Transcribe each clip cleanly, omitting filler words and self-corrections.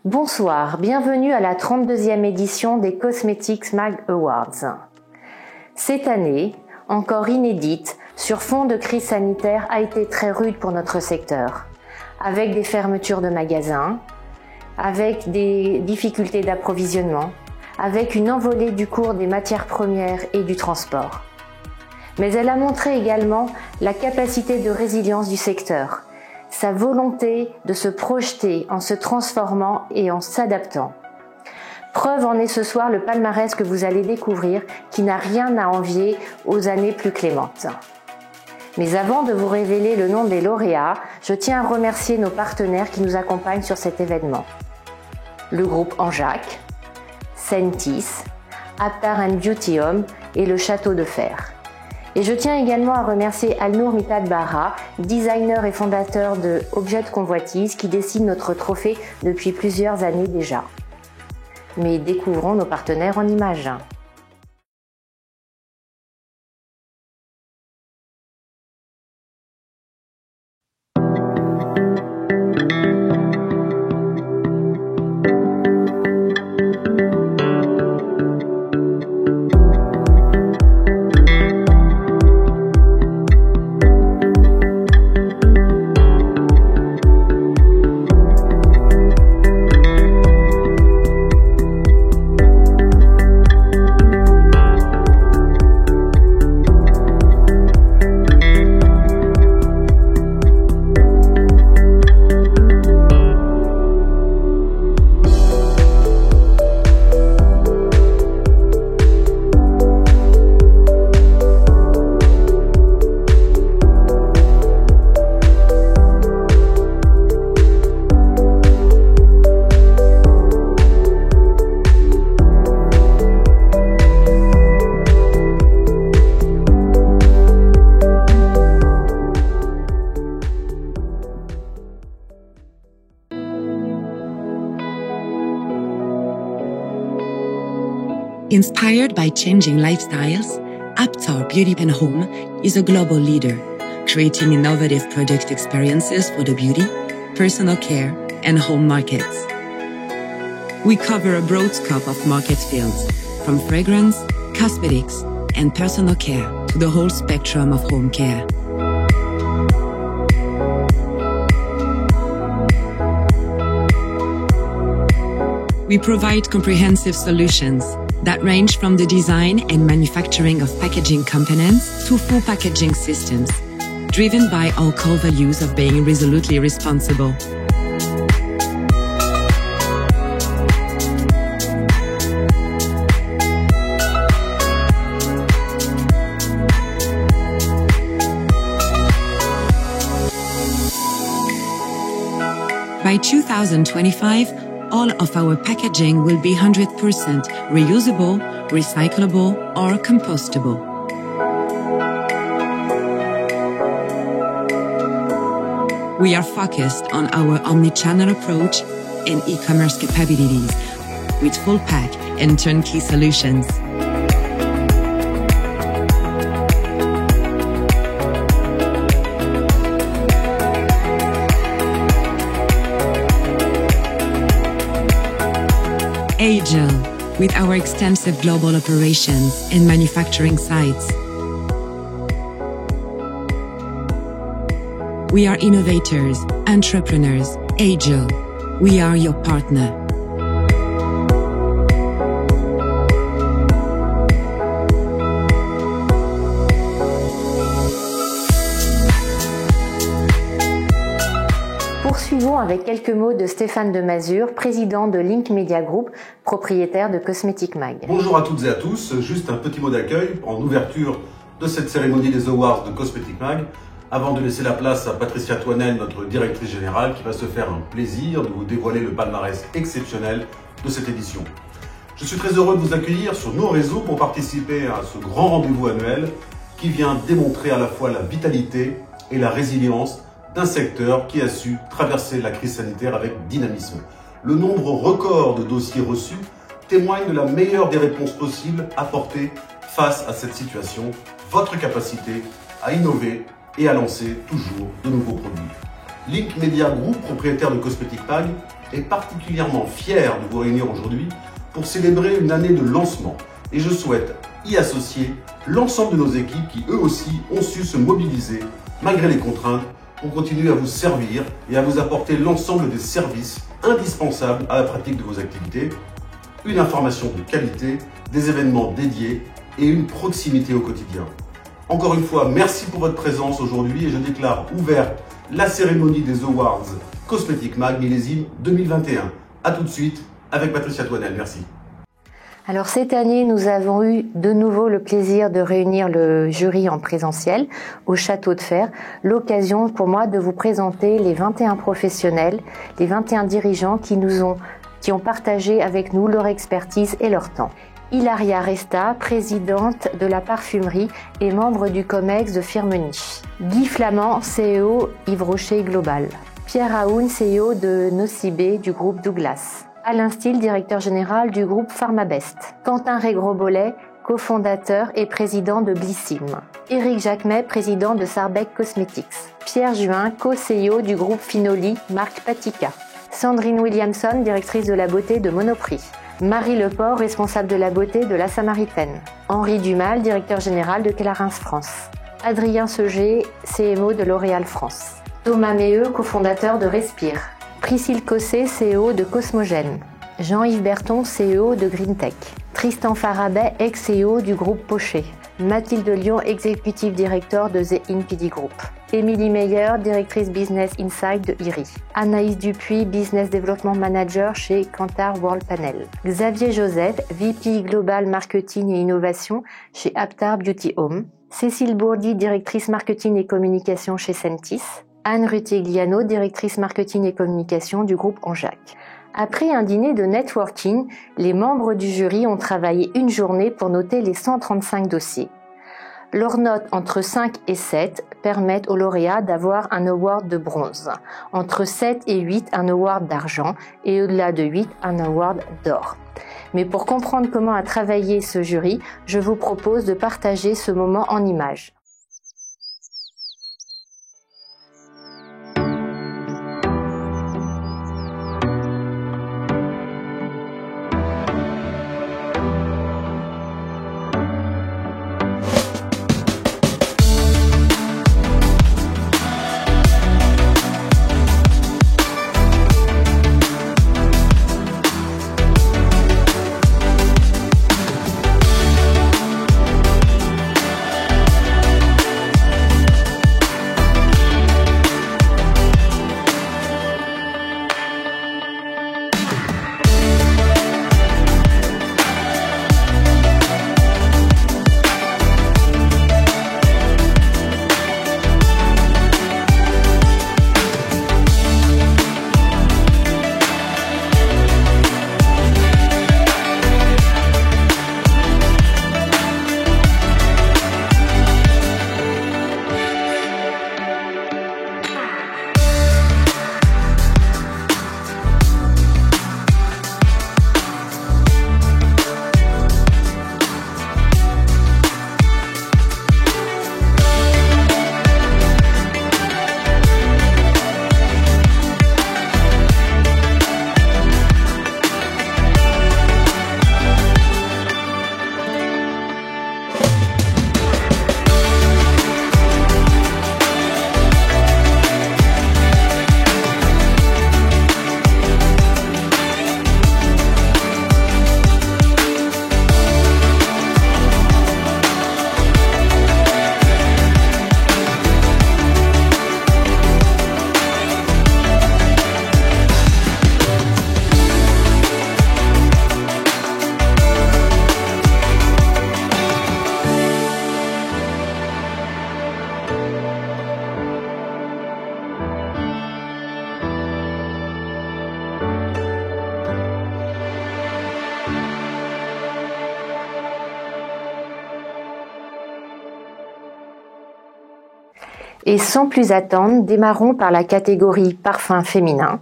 Bonsoir, bienvenue à la 32e édition des Cosmetics Mag Awards. Cette année, encore inédite, sur fond de crise sanitaire, a été très rude pour notre secteur, avec des fermetures de magasins, avec des difficultés d'approvisionnement, avec une envolée du cours des matières premières et du transport. Mais elle a montré également la capacité de résilience du secteur, sa volonté de se projeter en se transformant et en s'adaptant. Preuve en est ce soir le palmarès que vous allez découvrir qui n'a rien à envier aux années plus clémentes. Mais avant de vous révéler le nom des lauréats, je tiens à remercier nos partenaires qui nous accompagnent sur cet événement. Le groupe Anjac, Sentis, Aptar & Beauty Home et le Château de Fer. Et je tiens également à remercier Alnour Mitad Bara, designer et fondateur de Objets de Convoitise, qui dessine notre trophée depuis plusieurs années déjà. Mais découvrons nos partenaires en images. Inspired by changing lifestyles, Aptar Beauty & Home is a global leader, creating innovative product experiences for the beauty, personal care, and home markets. We cover a broad scope of market fields, from fragrance, cosmetics, and personal care to the whole spectrum of home care. We provide comprehensive solutions that range from the design and manufacturing of packaging components to full packaging systems, driven by our core values of being resolutely responsible. By 2025, all of our packaging will be 100% reusable, recyclable, or compostable. We are focused on our omni-channel approach and e-commerce capabilities with full pack and turnkey solutions. Agile, with our extensive global operations and manufacturing sites. We are innovators, entrepreneurs, agile. We are your partner. Poursuivons avec quelques mots de Stéphane de Mazure, président de Link Media Group, propriétaire de Cosmetics Mag. Bonjour à toutes et à tous, juste un petit mot d'accueil en ouverture de cette cérémonie des Awards de Cosmetics Mag, avant de laisser la place à Patricia Toinel, notre directrice générale, qui va se faire un plaisir de vous dévoiler le palmarès exceptionnel de cette édition. Je suis très heureux de vous accueillir sur nos réseaux pour participer à ce grand rendez-vous annuel qui vient démontrer à la fois la vitalité et la résilience d'un secteur qui a su traverser la crise sanitaire avec dynamisme. Le nombre record de dossiers reçus témoigne de la meilleure des réponses possibles apportées face à cette situation, votre capacité à innover et à lancer toujours de nouveaux produits. Link Media Group, propriétaire de Cosmetic Mag, est particulièrement fier de vous réunir aujourd'hui pour célébrer une année de lancement. Et je souhaite y associer l'ensemble de nos équipes qui, eux aussi, ont su se mobiliser, malgré les contraintes, pour continuer à vous servir et à vous apporter l'ensemble des services indispensables à la pratique de vos activités, une information de qualité, des événements dédiés et une proximité au quotidien. Encore une fois, merci pour votre présence aujourd'hui et je déclare ouverte la cérémonie des Awards Cosmetic Mag millésime 2021. A tout de suite avec Patricia Toinel. Merci. Alors cette année, nous avons eu de nouveau le plaisir de réunir le jury en présentiel au Château de Fer. L'occasion pour moi de vous présenter les 21 professionnels, les 21 dirigeants qui ont partagé avec nous leur expertise et leur temps. Hilaria Resta, présidente de la parfumerie et membre du COMEX de Firmenich. Guy Flamand, CEO Yves Rocher Global. Pierre Aoun, CEO de Nocibé du groupe Douglas. Alain Steele, directeur général du groupe Pharmabest. Quentin Régros-Bollet, cofondateur et président de Blissim. Éric Jacquemet, président de Sarbec Cosmetics. Pierre Juin, co-CEO du groupe Finoli, marque Patika. Sandrine Williamson, directrice de la beauté de Monoprix. Marie Leport, responsable de la beauté de La Samaritaine. Henri Dumal, directeur général de Clarins France. Adrien Seger, CMO de L'Oréal France. Thomas Méheux, cofondateur de Respire. Priscille Cossé, CEO de Cosmogène. Jean-Yves Berton, CEO de Greentech. Tristan Farabet, ex-CEO du groupe Pochet. Mathilde Lyon, Executive Director de The NPD Group. Émilie Meyer, directrice Business Insight de IRI. Anaïs Dupuis, Business Development Manager chez Kantar World Panel. Xavier Joseph, VP Global Marketing et Innovation chez Aptar Beauty Home. Cécile Bourdi, directrice Marketing et Communication chez Sentis. Anne Rutigliano, directrice Marketing et Communication du groupe Onjac. Après un dîner de networking, les membres du jury ont travaillé une journée pour noter les 135 dossiers. Leurs notes entre 5 et 7 permettent aux lauréats d'avoir un award de bronze, entre 7 et 8 un award d'argent et au-delà de 8 un award d'or. Mais pour comprendre comment a travaillé ce jury, je vous propose de partager ce moment en images. Et sans plus attendre, démarrons par la catégorie parfum féminin.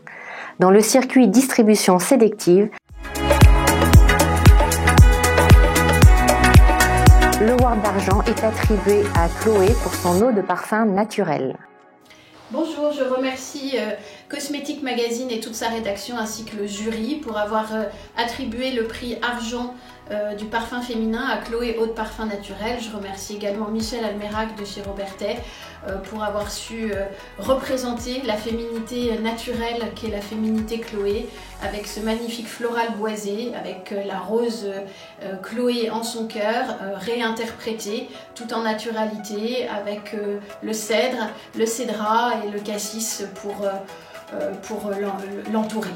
Dans le circuit distribution sélective, l'award d'argent est attribué à Chloé pour son eau de parfum naturel. Bonjour, je remercie Cosmetic Magazine et toute sa rédaction ainsi que le jury pour avoir attribué le prix argent du parfum féminin à Chloé Eau de Parfum Naturel. Je remercie également Michel Almerac de chez Robertet pour avoir su représenter la féminité naturelle qu'est la féminité Chloé avec ce magnifique floral boisé, avec la rose Chloé en son cœur, réinterprétée tout en naturalité avec le cèdre, le cédrat et le cassis pour l'entourer.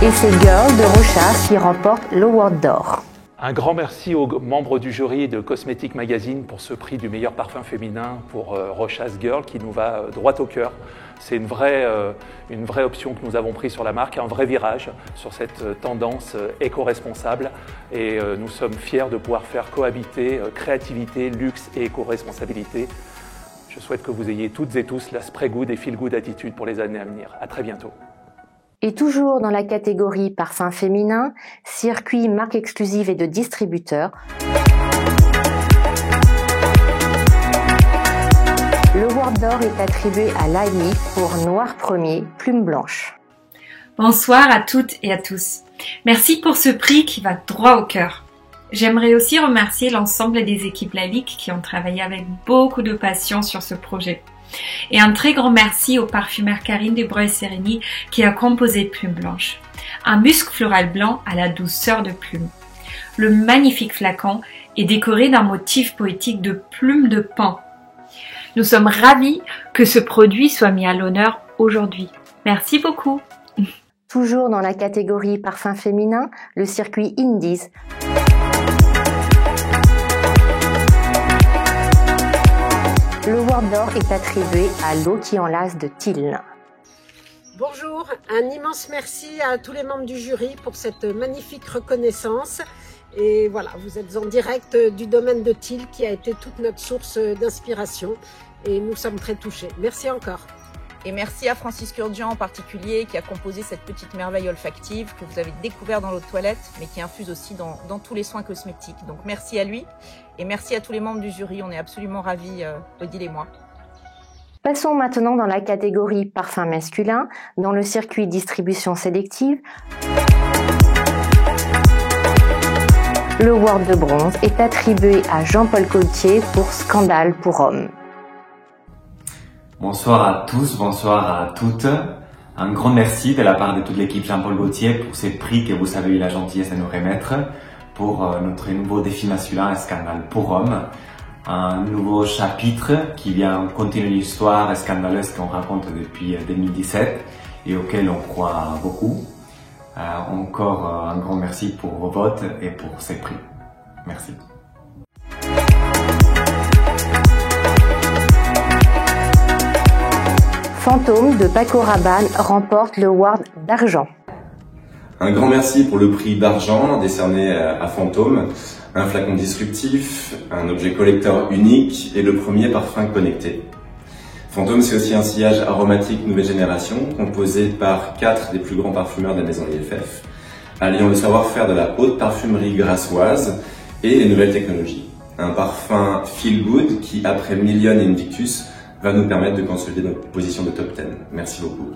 Et c'est Girl de Rochas qui remporte l'Award d'or. Un grand merci aux membres du jury de Cosmetic Magazine pour ce prix du meilleur parfum féminin pour Rochas Girl qui nous va droit au cœur. C'est une vraie option que nous avons prise sur la marque, un vrai virage sur cette tendance éco-responsable et nous sommes fiers de pouvoir faire cohabiter créativité, luxe et éco-responsabilité. Je souhaite que vous ayez toutes et tous la spray good et feel good attitude pour les années à venir. À très bientôt. Et toujours dans la catégorie parfum féminin, circuit marque exclusive et de distributeur, le Award d'or est attribué à Lali pour Noir Premier, Plume Blanche. Bonsoir à toutes et à tous. Merci pour ce prix qui va droit au cœur. J'aimerais aussi remercier l'ensemble des équipes Lalique qui ont travaillé avec beaucoup de passion sur ce projet. Et un très grand merci au parfumeur Karine Dubreuil-Serigny qui a composé Plume Blanche. Un musc floral blanc à la douceur de plume. Le magnifique flacon est décoré d'un motif poétique de plumes de paon. Nous sommes ravis que ce produit soit mis à l'honneur aujourd'hui. Merci beaucoup. Toujours dans la catégorie parfum féminin, le circuit Indies. Le Award d'or est attribué à L'eau qui enlace de Thiel. Bonjour, un immense merci à tous les membres du jury pour cette magnifique reconnaissance. Et voilà, vous êtes en direct du domaine de Thiel qui a été toute notre source d'inspiration et nous sommes très touchés. Merci encore. Et merci à Francis Kurdian en particulier qui a composé cette petite merveille olfactive que vous avez découvert dans l'eau de toilette mais qui infuse aussi dans tous les soins cosmétiques. Donc merci à lui et merci à tous les membres du jury, on est absolument ravis, Odile et moi. Passons maintenant dans la catégorie parfum masculin, dans le circuit distribution sélective. Le Award de bronze est attribué à Jean-Paul Gaultier pour Scandale pour hommes. Bonsoir à tous, bonsoir à toutes. Un grand merci de la part de toute l'équipe Jean-Paul Gaultier pour ces prix que vous avez eu la gentillesse de nous remettre pour notre nouveau défi masculin Scandale pour hommes. Un nouveau chapitre qui vient continuer l'histoire scandaleuse qu'on raconte depuis 2017 et auquel on croit beaucoup. Encore un grand merci pour vos votes et pour ces prix. Merci. Fantôme de Paco Rabanne remporte le Award d'argent. Un grand merci pour le prix d'argent décerné à Fantôme, un flacon disruptif, un objet collector unique et le premier parfum connecté. Fantôme, c'est aussi un sillage aromatique nouvelle génération composé par 4 des plus grands parfumeurs de la maison IFF, alliant le savoir-faire de la haute parfumerie grassoise et les nouvelles technologies. Un parfum feel good qui, après Million et Invictus, va nous permettre de consolider notre position de top 10. Merci beaucoup.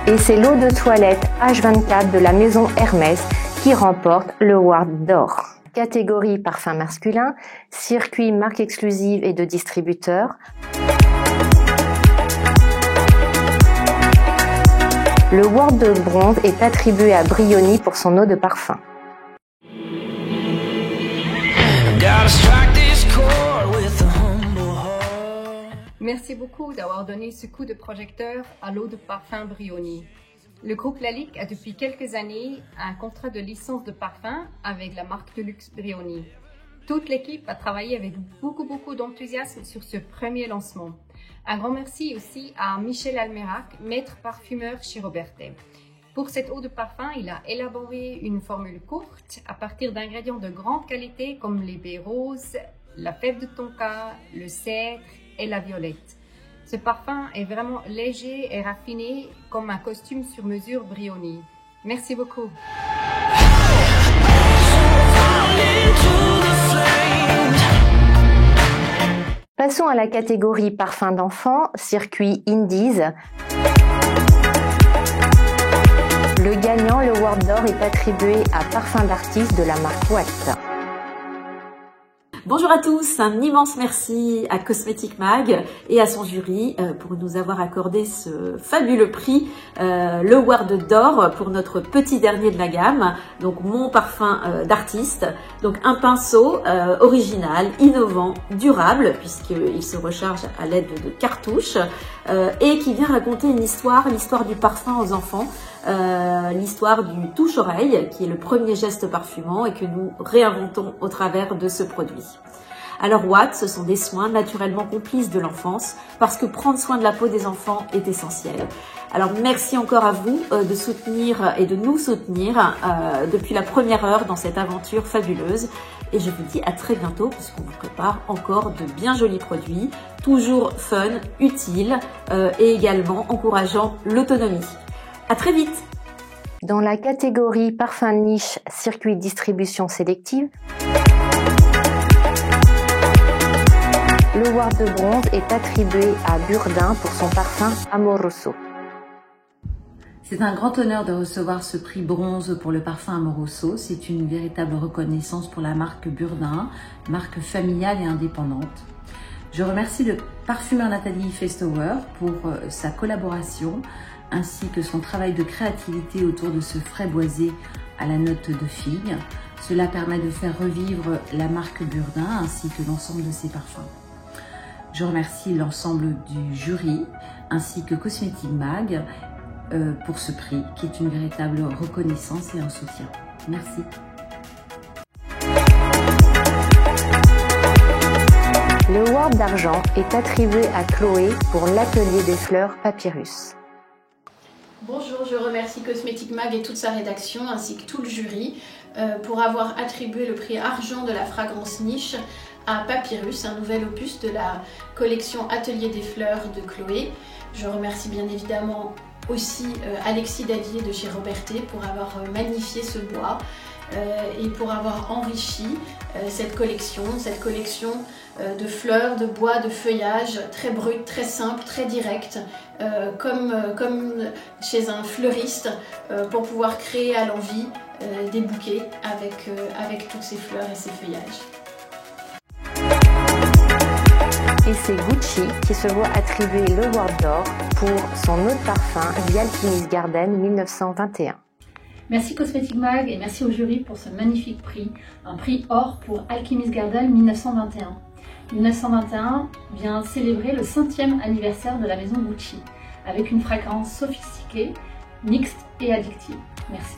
Et c'est l'eau de toilette H24 de la maison Hermès qui remporte le Award d'or. Catégorie parfum masculin, circuit marque exclusive et de distributeur. Le Award de bronze est attribué à Brioni pour son eau de parfum. Merci beaucoup d'avoir donné ce coup de projecteur à l'eau de parfum Brioni. Le groupe Lalique a depuis quelques années un contrat de licence de parfum avec la marque de luxe Brioni. Toute l'équipe a travaillé avec beaucoup d'enthousiasme sur ce premier lancement. Un grand merci aussi à Michel Almerac, maître parfumeur chez Robertet. Pour cette eau de parfum, il a élaboré une formule courte à partir d'ingrédients de grande qualité comme les baies roses, la fève de tonka, le cèdre et la violette. Ce parfum est vraiment léger et raffiné comme un costume sur mesure Brioni. Merci beaucoup. Passons à la catégorie parfum d'enfant, circuit Indies. Le gagnant, le Award d'or, est attribué à Parfum d'artiste de la marque Watt. Bonjour à tous, un immense merci à Cosmetic Mag et à son jury pour nous avoir accordé ce fabuleux prix, le Award d'or pour notre petit dernier de la gamme, donc mon parfum d'artiste. Donc un pinceau original, innovant, durable puisqu'il se recharge à l'aide de cartouches et qui vient raconter une histoire, l'histoire du parfum aux enfants. L'histoire du touche-oreille qui est le premier geste parfumant et que nous réinventons au travers de ce produit. Alors Watt, ce sont des soins naturellement complices de l'enfance parce que prendre soin de la peau des enfants est essentiel. Alors merci encore à vous de soutenir et de nous soutenir depuis la première heure dans cette aventure fabuleuse et je vous dis à très bientôt puisqu'on vous prépare encore de bien jolis produits, toujours fun, utiles et également encourageant l'autonomie. À très vite. Dans la catégorie parfum de niche, circuit distribution sélective, le Award de bronze est attribué à Burdin pour son parfum Amoroso. C'est un grand honneur de recevoir ce prix bronze pour le parfum Amoroso. C'est une véritable reconnaissance pour la marque Burdin, marque familiale et indépendante. Je remercie le parfumeur Nathalie Festower pour sa collaboration ainsi que son travail de créativité autour de ce frais boisé à la note de figue. Cela permet de faire revivre la marque Burdin ainsi que l'ensemble de ses parfums. Je remercie l'ensemble du jury ainsi que Cosmetic Mag pour ce prix qui est une véritable reconnaissance et un soutien. Merci. Le Award d'argent est attribué à Chloé pour l'atelier des fleurs Papyrus. Bonjour, je remercie Cosmetic Mag et toute sa rédaction ainsi que tout le jury pour avoir attribué le prix argent de la fragrance niche à Papyrus, un nouvel opus de la collection Atelier des fleurs de Chloé. Je remercie bien évidemment aussi Alexis Davier de chez Robertet pour avoir magnifié ce bois et pour avoir enrichi cette collection de fleurs, de bois, de feuillage très brut, très simple, très direct, comme chez un fleuriste pour pouvoir créer à l'envie des bouquets avec toutes ces fleurs et ces feuillages. Et c'est Gucci qui se voit attribuer le Award d'or pour son eau de parfum The Alchemist Garden 1921. Merci Cosmetic Mag et merci au jury pour ce magnifique prix, un prix or pour Alchemist Garden 1921. 1921 vient célébrer le 5e anniversaire de la maison Gucci, avec une fragrance sophistiquée, mixte et addictive. Merci.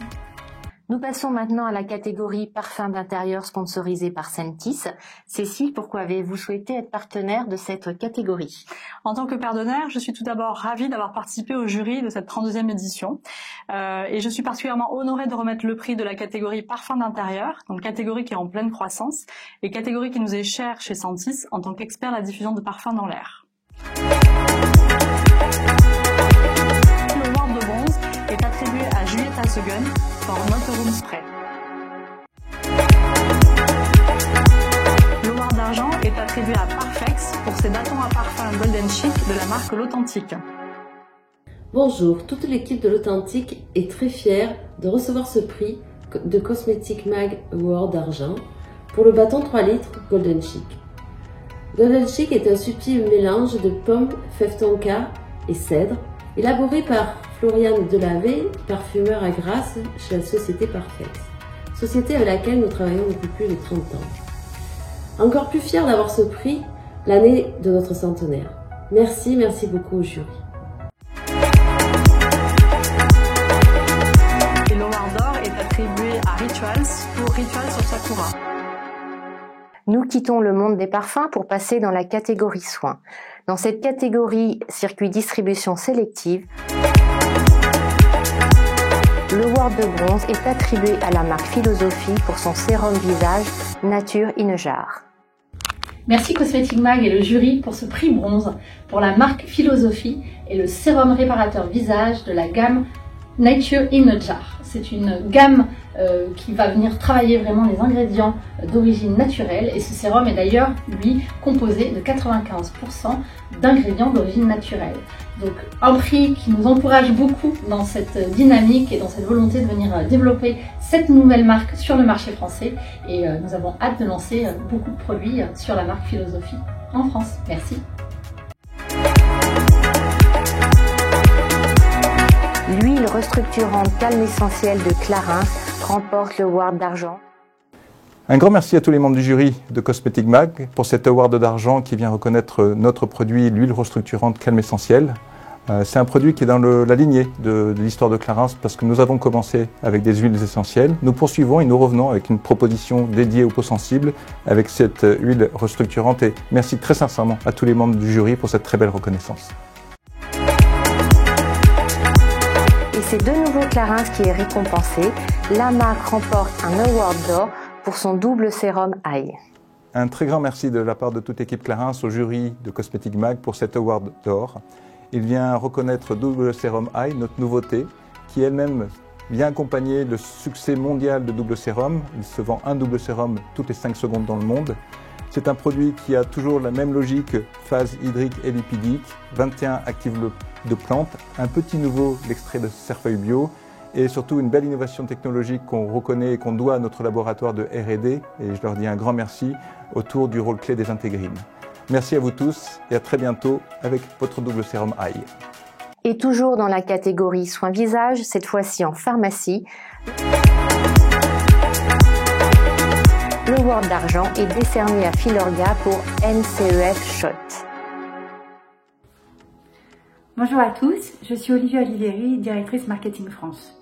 Nous passons maintenant à la catégorie parfum d'intérieur sponsorisé par Sentis. Cécile, pourquoi avez-vous souhaité être partenaire de cette catégorie? En tant que partenaire, je suis tout d'abord ravie d'avoir participé au jury de cette 32e édition. Et je suis particulièrement honorée de remettre le prix de la catégorie parfum d'intérieur, donc catégorie qui est en pleine croissance, et catégorie qui nous est chère chez Sentis en tant qu'expert de la diffusion de parfums dans l'air. Le Award de bronze est attribué à Julieta Seguin pour Not Room Spray. L'Award d'argent est attribué à Parfex pour ses bâtons à parfum Golden Chic de la marque L'Authentique. Bonjour, toute l'équipe de L'Authentique est très fière de recevoir ce prix de Cosmetic Mag Award d'argent pour le bâton 3 litres Golden Chic. Golden Chic est un subtil mélange de pommes, fèves tonka et cèdre, élaboré par Floriane Delavé, parfumeur à Grasse chez la société Parfex, société avec laquelle nous travaillons depuis plus de 30 ans. Encore plus fier d'avoir ce prix l'année de notre centenaire. Merci beaucoup au jury. Et l'Award d'or est attribué à Rituals pour Rituals sur Sakura. Nous quittons le monde des parfums pour passer dans la catégorie soins. Dans cette catégorie circuit distribution sélective, le Award de bronze est attribué à la marque Philosophie pour son sérum visage Nature in a Jar. Merci Cosmetic Mag et le jury pour ce prix bronze pour la marque Philosophie et le sérum réparateur visage de la gamme Nature in a Jar. C'est une gamme qui va venir travailler vraiment les ingrédients d'origine naturelle et ce sérum est d'ailleurs, lui, composé de 95% d'ingrédients d'origine naturelle. Donc un prix qui nous encourage beaucoup dans cette dynamique et dans cette volonté de venir développer cette nouvelle marque sur le marché français et nous avons hâte de lancer beaucoup de produits sur la marque Philosophie en France. Merci. L'huile restructurante Calme Essentiel de Clarins remporte le award d'argent. Un grand merci à tous les membres du jury de Cosmetic Mag pour cet award d'argent qui vient reconnaître notre produit, l'huile restructurante Calme Essentiel. C'est un produit qui est dans la lignée de l'histoire de Clarins parce que nous avons commencé avec des huiles essentielles. Nous poursuivons et nous revenons avec une proposition dédiée aux peaux sensibles avec cette huile restructurante et merci très sincèrement à tous les membres du jury pour cette très belle reconnaissance. Et c'est de nouveau Clarins qui est récompensé. La marque remporte un award d'or pour son double sérum Eye. Un très grand merci de la part de toute l'équipe Clarins au jury de Cosmetic Mag pour cet award d'or. Il vient reconnaître Double Sérum Eye, notre nouveauté, qui elle-même vient accompagner le succès mondial de Double Sérum. Il se vend un Double Sérum toutes les 5 secondes dans le monde. C'est un produit qui a toujours la même logique, phase hydrique et lipidique, 21 actifs de plantes, un petit nouveau, l'extrait de cerfeuil bio, et surtout une belle innovation technologique qu'on reconnaît et qu'on doit à notre laboratoire de R&D, et je leur dis un grand merci, autour du rôle clé des intégrines. Merci à vous tous et à très bientôt avec votre double sérum Eye. Et toujours dans la catégorie soins visage, cette fois-ci en pharmacie, l'award d'argent est décerné à Filorga pour NCEF Shot. Bonjour à tous, je suis Olivia Olivieri, directrice marketing France.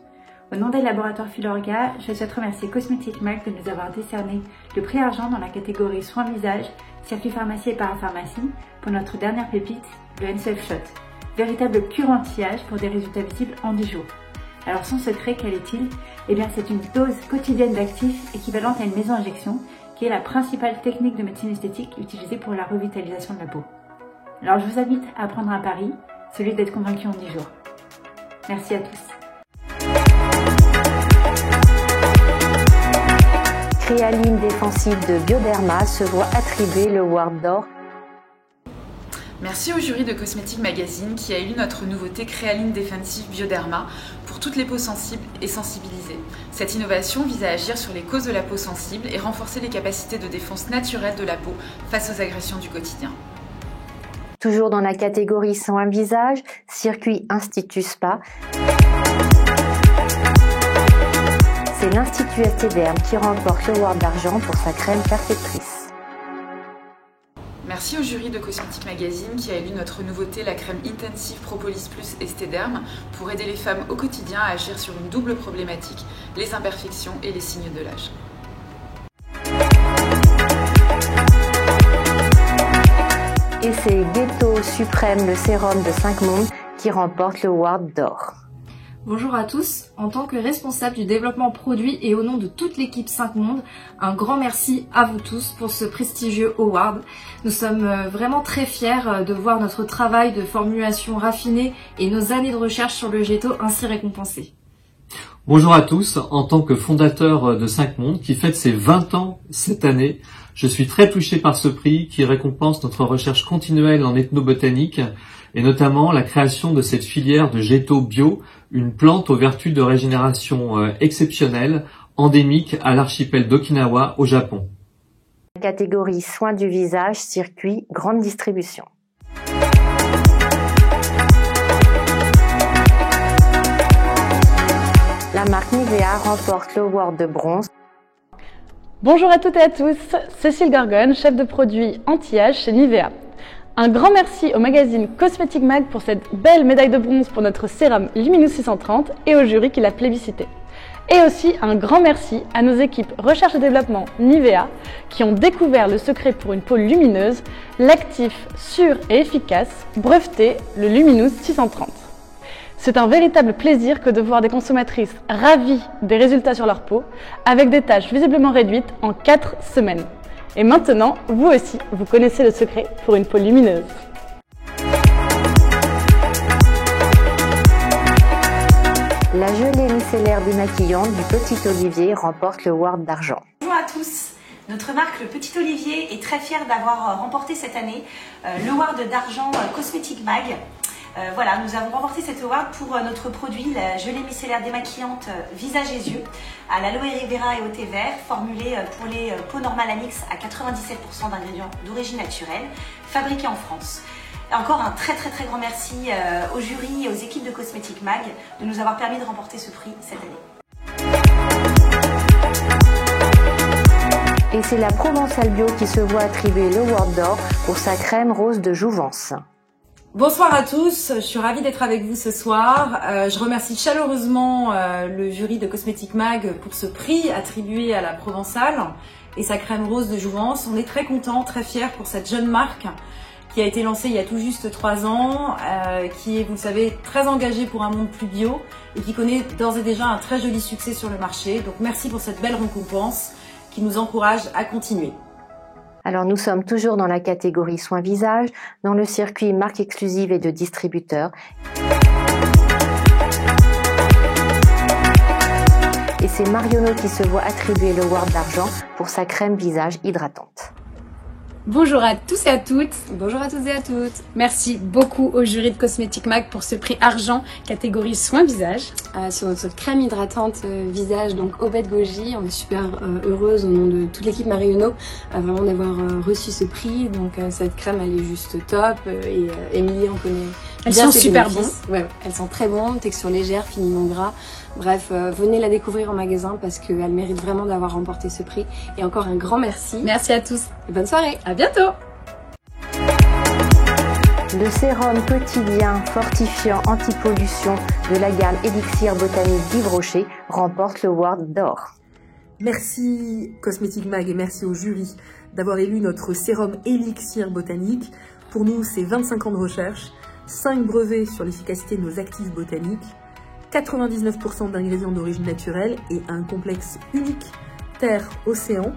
Au nom des laboratoires Filorga, je souhaite remercier Cosmetic Mag de nous avoir décerné le prix argent dans la catégorie soins visage, circuit pharmacie et parapharmacie pour notre dernière pépite, le NCEF Shot, véritable cure anti-âge pour des résultats visibles en 10 jours. Alors son secret, quel est-il? Eh bien c'est une dose quotidienne d'actifs équivalente à une méso-injection qui est la principale technique de médecine esthétique utilisée pour la revitalisation de la peau. Alors je vous invite à prendre un pari, celui d'être convaincu en 10 jours. Merci à tous. Créaline défensive de Bioderma se voit attribuer le award d'or. Merci au jury de Cosmetic Magazine qui a élu notre nouveauté Créaline Defensive Bioderma pour toutes les peaux sensibles et sensibilisées. Cette innovation vise à agir sur les causes de la peau sensible et renforcer les capacités de défense naturelles de la peau face aux agressions du quotidien. Toujours dans la catégorie soins visage, circuit Institut Spa. C'est l'Institut Estéderm qui remporte le award d'argent pour sa crème perfectrice. Merci au jury de Cosmetic Magazine qui a élu notre nouveauté, la crème Intensive Propolis Plus Estéderm, pour aider les femmes au quotidien à agir sur une double problématique, les imperfections et les signes de l'âge. Et c'est Ghetto Suprême, le sérum de 5 mondes, qui remporte le award d'or. Bonjour à tous, en tant que responsable du développement produit et au nom de toute l'équipe 5 Mondes, un grand merci à vous tous pour ce prestigieux award. Nous sommes vraiment très fiers de voir notre travail de formulation raffinée et nos années de recherche sur le Ghetto ainsi récompensés. Bonjour à tous, en tant que fondateur de 5 Mondes qui fête ses 20 ans cette année, je suis très touché par ce prix qui récompense notre recherche continuelle en ethnobotanique et notamment la création de cette filière de Ghetto bio, une plante aux vertus de régénération exceptionnelles, endémique à l'archipel d'Okinawa au Japon. Catégorie soins du visage, circuit grande distribution. La marque Nivea remporte le award de bronze. Bonjour à toutes et à tous, Cécile Gorgone, chef de produit anti-âge chez Nivea. Un grand merci au magazine Cosmetic Mag pour cette belle médaille de bronze pour notre sérum Luminous 630 et au jury qui l'a plébiscité. Et aussi un grand merci à nos équipes recherche et développement Nivea qui ont découvert le secret pour une peau lumineuse, l'actif sûr et efficace, breveté, le Luminous 630. C'est un véritable plaisir que de voir des consommatrices ravies des résultats sur leur peau, avec des taches visiblement réduites en 4 semaines. Et maintenant, vous aussi, vous connaissez le secret pour une peau lumineuse. La gelée micellaire démaquillante du Petit Olivier remporte le Award d'argent. Bonjour à tous. Notre marque, le Petit Olivier, est très fière d'avoir remporté cette année le Award d'argent Cosmetic Mag. Voilà, nous avons remporté cet award pour notre produit, la gelée micellaire démaquillante visage et yeux à l'aloe vera et au thé vert, formulée pour les peaux normales Amix à 97% d'ingrédients d'origine naturelle, fabriqués en France. Encore un très grand merci au jury et aux équipes de Cosmetic Mag de nous avoir permis de remporter ce prix cette année. Et c'est la Provençale Bio qui se voit attribuer le Award d'or pour sa crème rose de jouvence. Bonsoir à tous, je suis ravie d'être avec vous ce soir. Je remercie chaleureusement le jury de Cosmetic Mag pour ce prix attribué à la Provençale et sa crème rose de jouvence. On est très contents, très fiers pour cette jeune marque qui a été lancée il y a tout juste 3 ans, qui est, vous le savez, très engagée pour un monde plus bio et qui connaît d'ores et déjà un très joli succès sur le marché. Donc merci pour cette belle récompense qui nous encourage à continuer. Alors nous sommes toujours dans la catégorie soins visage, dans le circuit marque exclusive et de distributeurs. Et c'est Marionneau qui se voit attribuer le Award d'argent pour sa crème visage hydratante. Bonjour à tous et à toutes. Bonjour à toutes et à toutes. Merci beaucoup au jury de Cosmetic Mag pour ce prix argent catégorie soins visage. Sur notre crème hydratante visage, donc Obed Goji, on est super heureuse au nom de toute l'équipe Marionneau vraiment d'avoir reçu ce prix. Donc cette crème elle est juste top et Émilie on connaît. Elles sont super bonnes. Ouais, elles sont très bonnes, texture légère, fini non gras. Bref, venez la découvrir en magasin parce qu'elle mérite vraiment d'avoir remporté ce prix. Et encore un grand merci. Merci à tous. Et bonne soirée. À bientôt. Le sérum quotidien fortifiant anti-pollution de la gamme Élixir Botanique d'Yves Rocher remporte le Award d'or. Merci Cosmetic Mag et merci au jury d'avoir élu notre sérum Élixir Botanique. Pour nous, c'est 25 ans de recherche, 5 brevets sur l'efficacité de nos actifs botaniques, 99% d'ingrédients d'origine naturelle et un complexe unique terre-océan,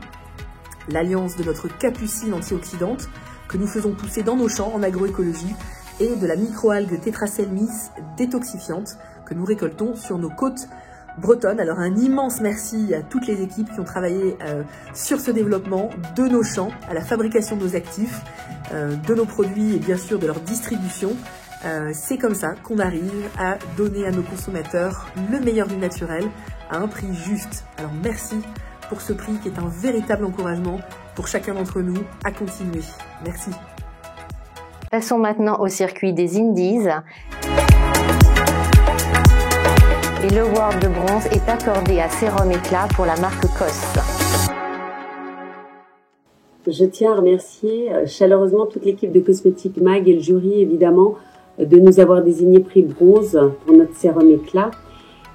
l'alliance de notre capucine antioxydante que nous faisons pousser dans nos champs en agroécologie et de la microalgue Tetraselmis détoxifiante que nous récoltons sur nos côtes bretonnes. Alors un immense merci à toutes les équipes qui ont travaillé sur ce développement de nos champs, à la fabrication de nos actifs, de nos produits et bien sûr de leur distribution. C'est comme ça qu'on arrive à donner à nos consommateurs le meilleur du naturel à un prix juste. Alors merci pour ce prix qui est un véritable encouragement pour chacun d'entre nous à continuer. Merci. Passons maintenant au circuit des Indies. Et le Award de bronze est accordé à Sérum Éclat pour la marque COS. Je tiens à remercier chaleureusement toute l'équipe de Cosmetic Mag et le jury évidemment de nous avoir désigné prix bronze pour notre sérum éclat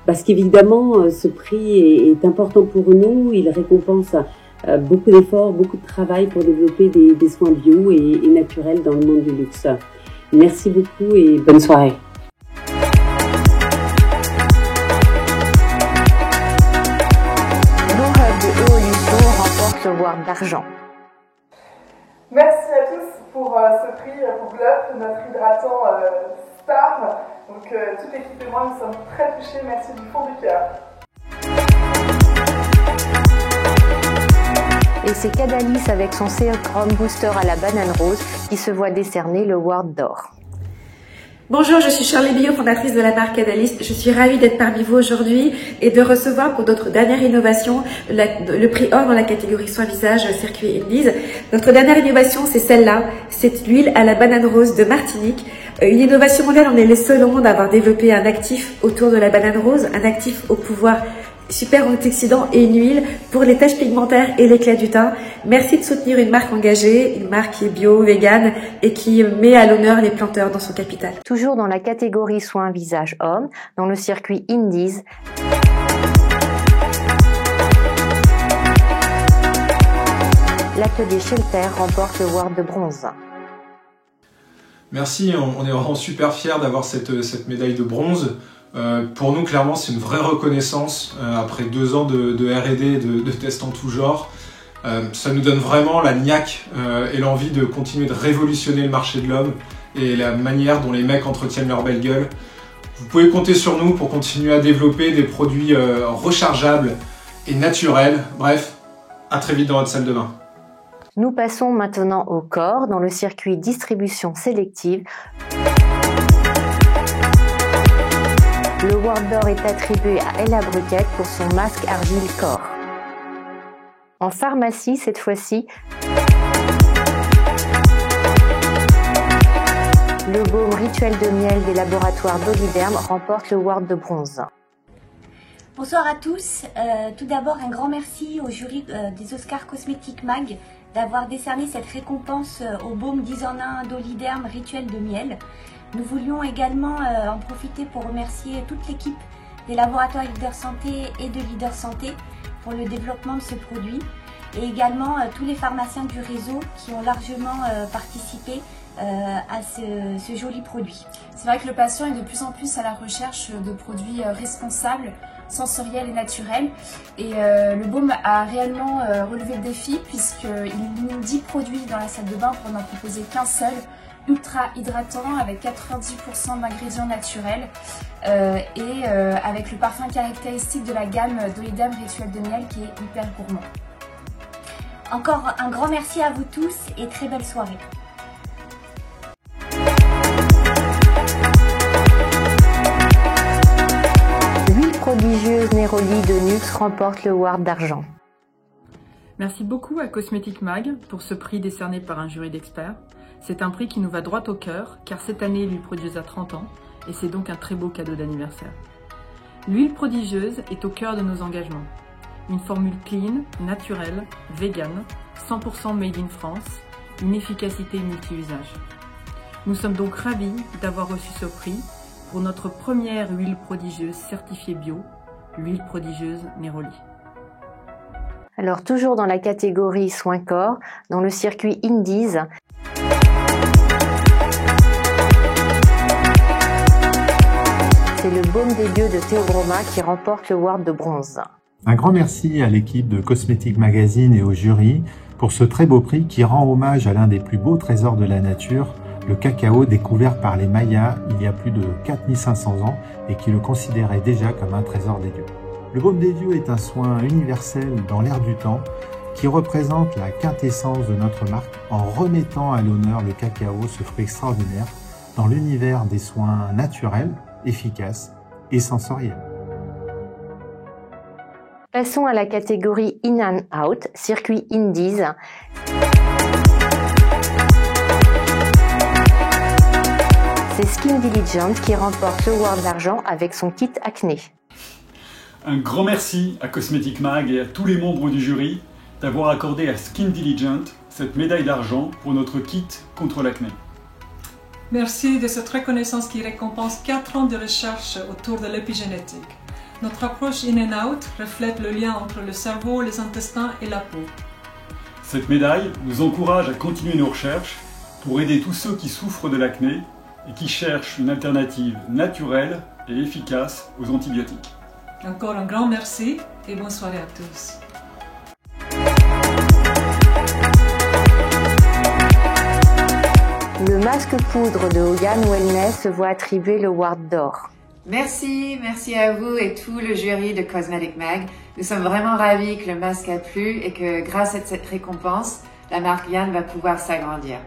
parce qu'évidemment ce prix est important pour nous, il récompense beaucoup d'efforts, beaucoup de travail pour développer des soins bio et naturels dans le monde du luxe. Merci beaucoup et bonne soirée. L'Europe de Eau remporte le Award d'argent. Merci à tous pour ce prix pour Glup, notre hydratant star. Donc toute l'équipe et moi nous sommes très touchés, merci du fond du cœur. Et c'est Cadalis avec son sérum booster à la banane rose qui se voit décerner le Award d'or. Bonjour, je suis Charlie Billot, fondatrice de la marque Cadalis. Je suis ravie d'être parmi vous aujourd'hui et de recevoir pour notre dernière innovation le prix or dans la catégorie soins visage circuit Indies. Notre dernière innovation, c'est celle-là. C'est l'huile à la banane rose de Martinique. Une innovation mondiale, on est les seuls au monde à avoir développé un actif autour de la banane rose, un actif au pouvoir super antioxydant et une huile pour les taches pigmentaires et l'éclat du teint. Merci de soutenir une marque engagée, une marque qui est bio, végane et qui met à l'honneur les planteurs dans son capital. Toujours dans la catégorie soins visage homme, dans le circuit Indies. L'atelier Shelter remporte le Award de bronze. Merci, on est vraiment super fiers d'avoir cette médaille de bronze. Pour nous, clairement, c'est une vraie reconnaissance après 2 ans de R&D, de tests en tout genre. Ça nous donne vraiment la niaque et l'envie de continuer de révolutionner le marché de l'homme et la manière dont les mecs entretiennent leur belle gueule. Vous pouvez compter sur nous pour continuer à développer des produits rechargeables et naturels. Bref, à très vite dans votre salle de bain. Nous passons maintenant au corps dans le circuit distribution sélective. Le Award d'or est attribué à Ella Bruquette pour son masque argile corps. En pharmacie, cette fois-ci, le baume rituel de miel des laboratoires d'Oliderm remporte le Award de bronze. Bonsoir à tous. Tout d'abord, un grand merci au jury des Oscars Cosmétiques Mag d'avoir décerné cette récompense au baume 10 en 1 d'Oliderm rituel de miel. Nous voulions également en profiter pour remercier toute l'équipe des laboratoires Leader Santé et de Leader Santé pour le développement de ce produit et également tous les pharmaciens du réseau qui ont largement participé à ce joli produit. C'est vrai que le patient est de plus en plus à la recherche de produits responsables, sensoriels et naturels. Et le baume a réellement relevé le défi puisqu'il élimine 10 produits dans la salle de bain pour n'en proposer qu'un seul, ultra hydratant avec 90% d'ingrédients naturels et avec le parfum caractéristique de la gamme d'Oliderm Rituel de miel qui est hyper gourmand. Encore un grand merci à vous tous et très belle soirée. L'huile prodigieuse Neroli de Nuxe remporte le Award d'argent. Merci beaucoup à Cosmétique Mag pour ce prix décerné par un jury d'experts. C'est un prix qui nous va droit au cœur, car cette année, l'huile prodigieuse a 30 ans, et c'est donc un très beau cadeau d'anniversaire. L'huile prodigieuse est au cœur de nos engagements. Une formule clean, naturelle, vegan, 100% made in France, une efficacité multi-usage. Nous sommes donc ravis d'avoir reçu ce prix pour notre première huile prodigieuse certifiée bio, l'huile prodigieuse Neroli. Alors toujours dans la catégorie soins corps, dans le circuit Indies, c'est le baume des dieux de Théobroma qui remporte le Award de bronze. Un grand merci à l'équipe de Cosmétique Magazine et au jury pour ce très beau prix qui rend hommage à l'un des plus beaux trésors de la nature, le cacao découvert par les Mayas il y a plus de 4500 ans et qui le considéraient déjà comme un trésor des dieux. Le baume des dieux est un soin universel dans l'air du temps qui représente la quintessence de notre marque en remettant à l'honneur le cacao, ce fruit extraordinaire, dans l'univers des soins naturels, efficaces et sensoriels. Passons à la catégorie In and Out, circuit Indies. C'est Skin Diligent qui remporte le Award d'argent avec son kit acné. Un grand merci à Cosmétique Mag et à tous les membres du jury d'avoir accordé à Skin Diligent cette médaille d'argent pour notre kit contre l'acné. Merci de cette reconnaissance qui récompense 4 ans de recherche autour de l'épigénétique. Notre approche In and Out reflète le lien entre le cerveau, les intestins et la peau. Cette médaille nous encourage à continuer nos recherches pour aider tous ceux qui souffrent de l'acné et qui cherchent une alternative naturelle et efficace aux antibiotiques. Encore un grand merci et bonne soirée à tous. Le masque poudre de Hogan Wellness se voit attribuer le Award d'or. Merci à vous et tout le jury de Cosmetic Mag. Nous sommes vraiment ravis que le masque a plu et que grâce à cette récompense, la marque Yann va pouvoir s'agrandir.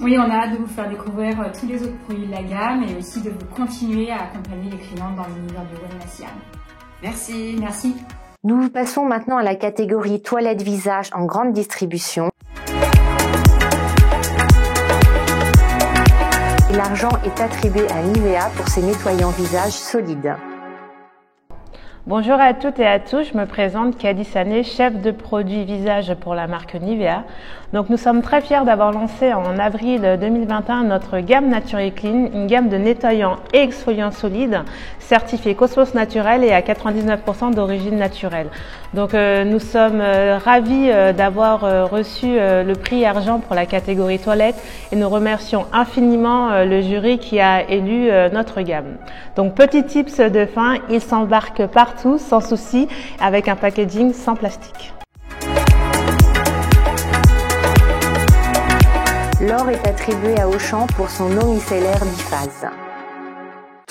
Oui, on a hâte de vous faire découvrir tous les autres produits de la gamme et aussi de vous continuer à accompagner les clients dans l'univers du wellness Yann. Merci. Merci. Nous passons maintenant à la catégorie toilette visage en grande distribution. L'argent est attribué à Nivea pour ses nettoyants visage solides. Bonjour à toutes et à tous, je me présente Kadi Sané, chef de produit visage pour la marque Nivea. Donc nous sommes très fiers d'avoir lancé en avril 2021 notre gamme Nature & Clean, une gamme de nettoyants et exfoliants solides certifiés Cosmos Naturel et à 99% d'origine naturelle. Donc nous sommes ravis d'avoir reçu le prix argent pour la catégorie toilette et nous remercions infiniment le jury qui a élu notre gamme. Donc petit tips de fin, il s'embarque partout sans souci avec un packaging sans plastique. L'or est attribué à Auchan pour son eau micellaire biphase.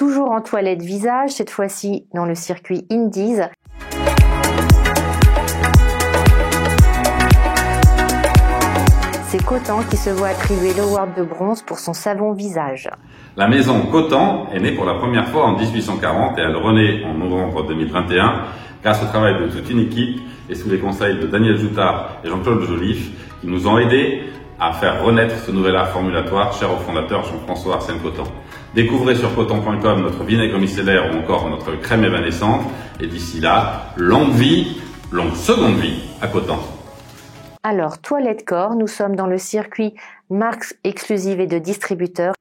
Toujours en toilette visage, cette fois-ci dans le circuit Indies. C'est Coton qui se voit attribuer l'award de bronze pour son savon visage. La maison Coton est née pour la première fois en 1840 et elle renaît en novembre 2021 grâce au travail de toute une équipe et sous les conseils de Daniel Joutard et Jean-Claude Joliffe qui nous ont aidés à faire renaître ce nouvel art formulatoire cher au fondateur Jean-François Arsène Coton. Découvrez sur coton.com notre vinaigre micellaire ou encore notre crème évanescente et d'ici là, longue seconde vie à Coton. Alors, Toilette Corps, nous sommes dans le circuit marques exclusives et de distributeurs.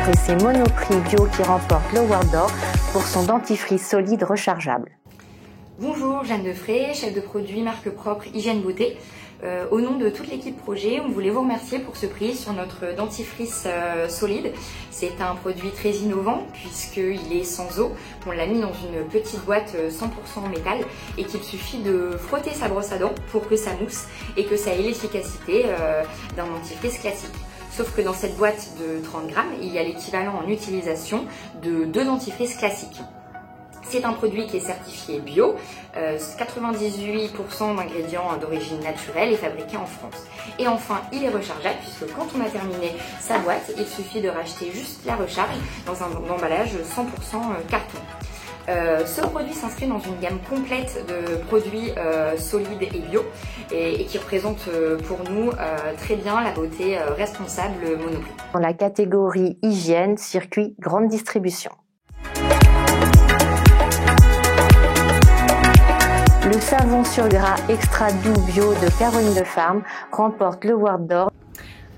Et c'est Monoprix Bio qui remporte l'Award d'or pour son dentifrice solide rechargeable. Bonjour, Jeanne Defray, chef de produit marque propre Hygiène Beauté. Au nom de toute l'équipe projet, on voulait vous remercier pour ce prix sur notre dentifrice solide. C'est un produit très innovant puisqu'il est sans eau. On l'a mis dans une petite boîte 100% en métal et qu'il suffit de frotter sa brosse à dents pour que ça mousse et que ça ait l'efficacité d'un dentifrice classique. Sauf que dans cette boîte de 30 grammes, il y a l'équivalent en utilisation de 2 dentifrices classiques. C'est un produit qui est certifié bio, 98% d'ingrédients d'origine naturelle et fabriqués en France. Et enfin, il est rechargeable puisque quand on a terminé sa boîte, il suffit de racheter juste la recharge dans un emballage 100% carton. Ce produit s'inscrit dans une gamme complète de produits solides et bio et qui représente pour nous très bien la beauté responsable Monoprix. Dans la catégorie hygiène, circuit grande distribution. Le savon sur gras extra doux bio de Caroline de Farm remporte l'Award d'or.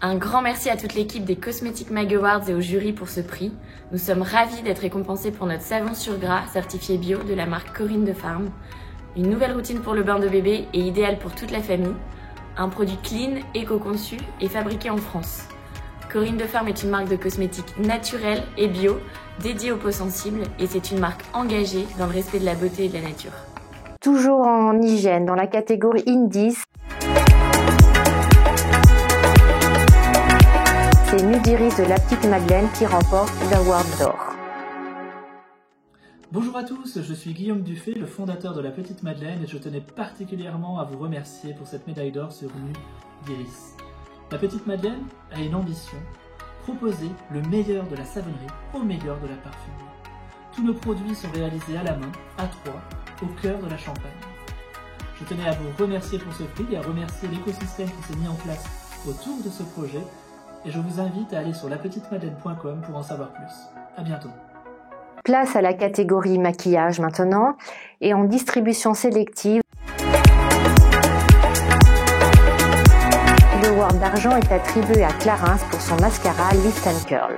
Un grand merci à toute l'équipe des Cosmetic Mag Awards et au jury pour ce prix. Nous sommes ravis d'être récompensés pour notre savon sur gras certifié bio de la marque Corinne de Farm. Une nouvelle routine pour le bain de bébé et idéale pour toute la famille. Un produit clean, éco-conçu et fabriqué en France. Corinne de Farm est une marque de cosmétiques naturelle et bio, dédiée aux peaux sensibles et c'est une marque engagée dans le respect de la beauté et de la nature. Toujours en hygiène, dans la catégorie Indies, c'est Nudiris de la petite Madeleine qui remporte l'Award d'or. Bonjour à tous, je suis Guillaume Dufay, le fondateur de la petite Madeleine et je tenais particulièrement à vous remercier pour cette médaille d'or sur Nudiris. La petite Madeleine a une ambition, proposer le meilleur de la savonnerie au meilleur de la parfumerie. Tous nos produits sont réalisés à la main, à 3, au cœur de la Champagne. Je tenais à vous remercier pour ce prix et à remercier l'écosystème qui s'est mis en place autour de ce projet et je vous invite à aller sur lapetitemadeleine.com pour en savoir plus. À bientôt. Place à la catégorie maquillage maintenant et en distribution sélective. L'Award d'argent est attribué à Clarins pour son mascara Lift and Curl.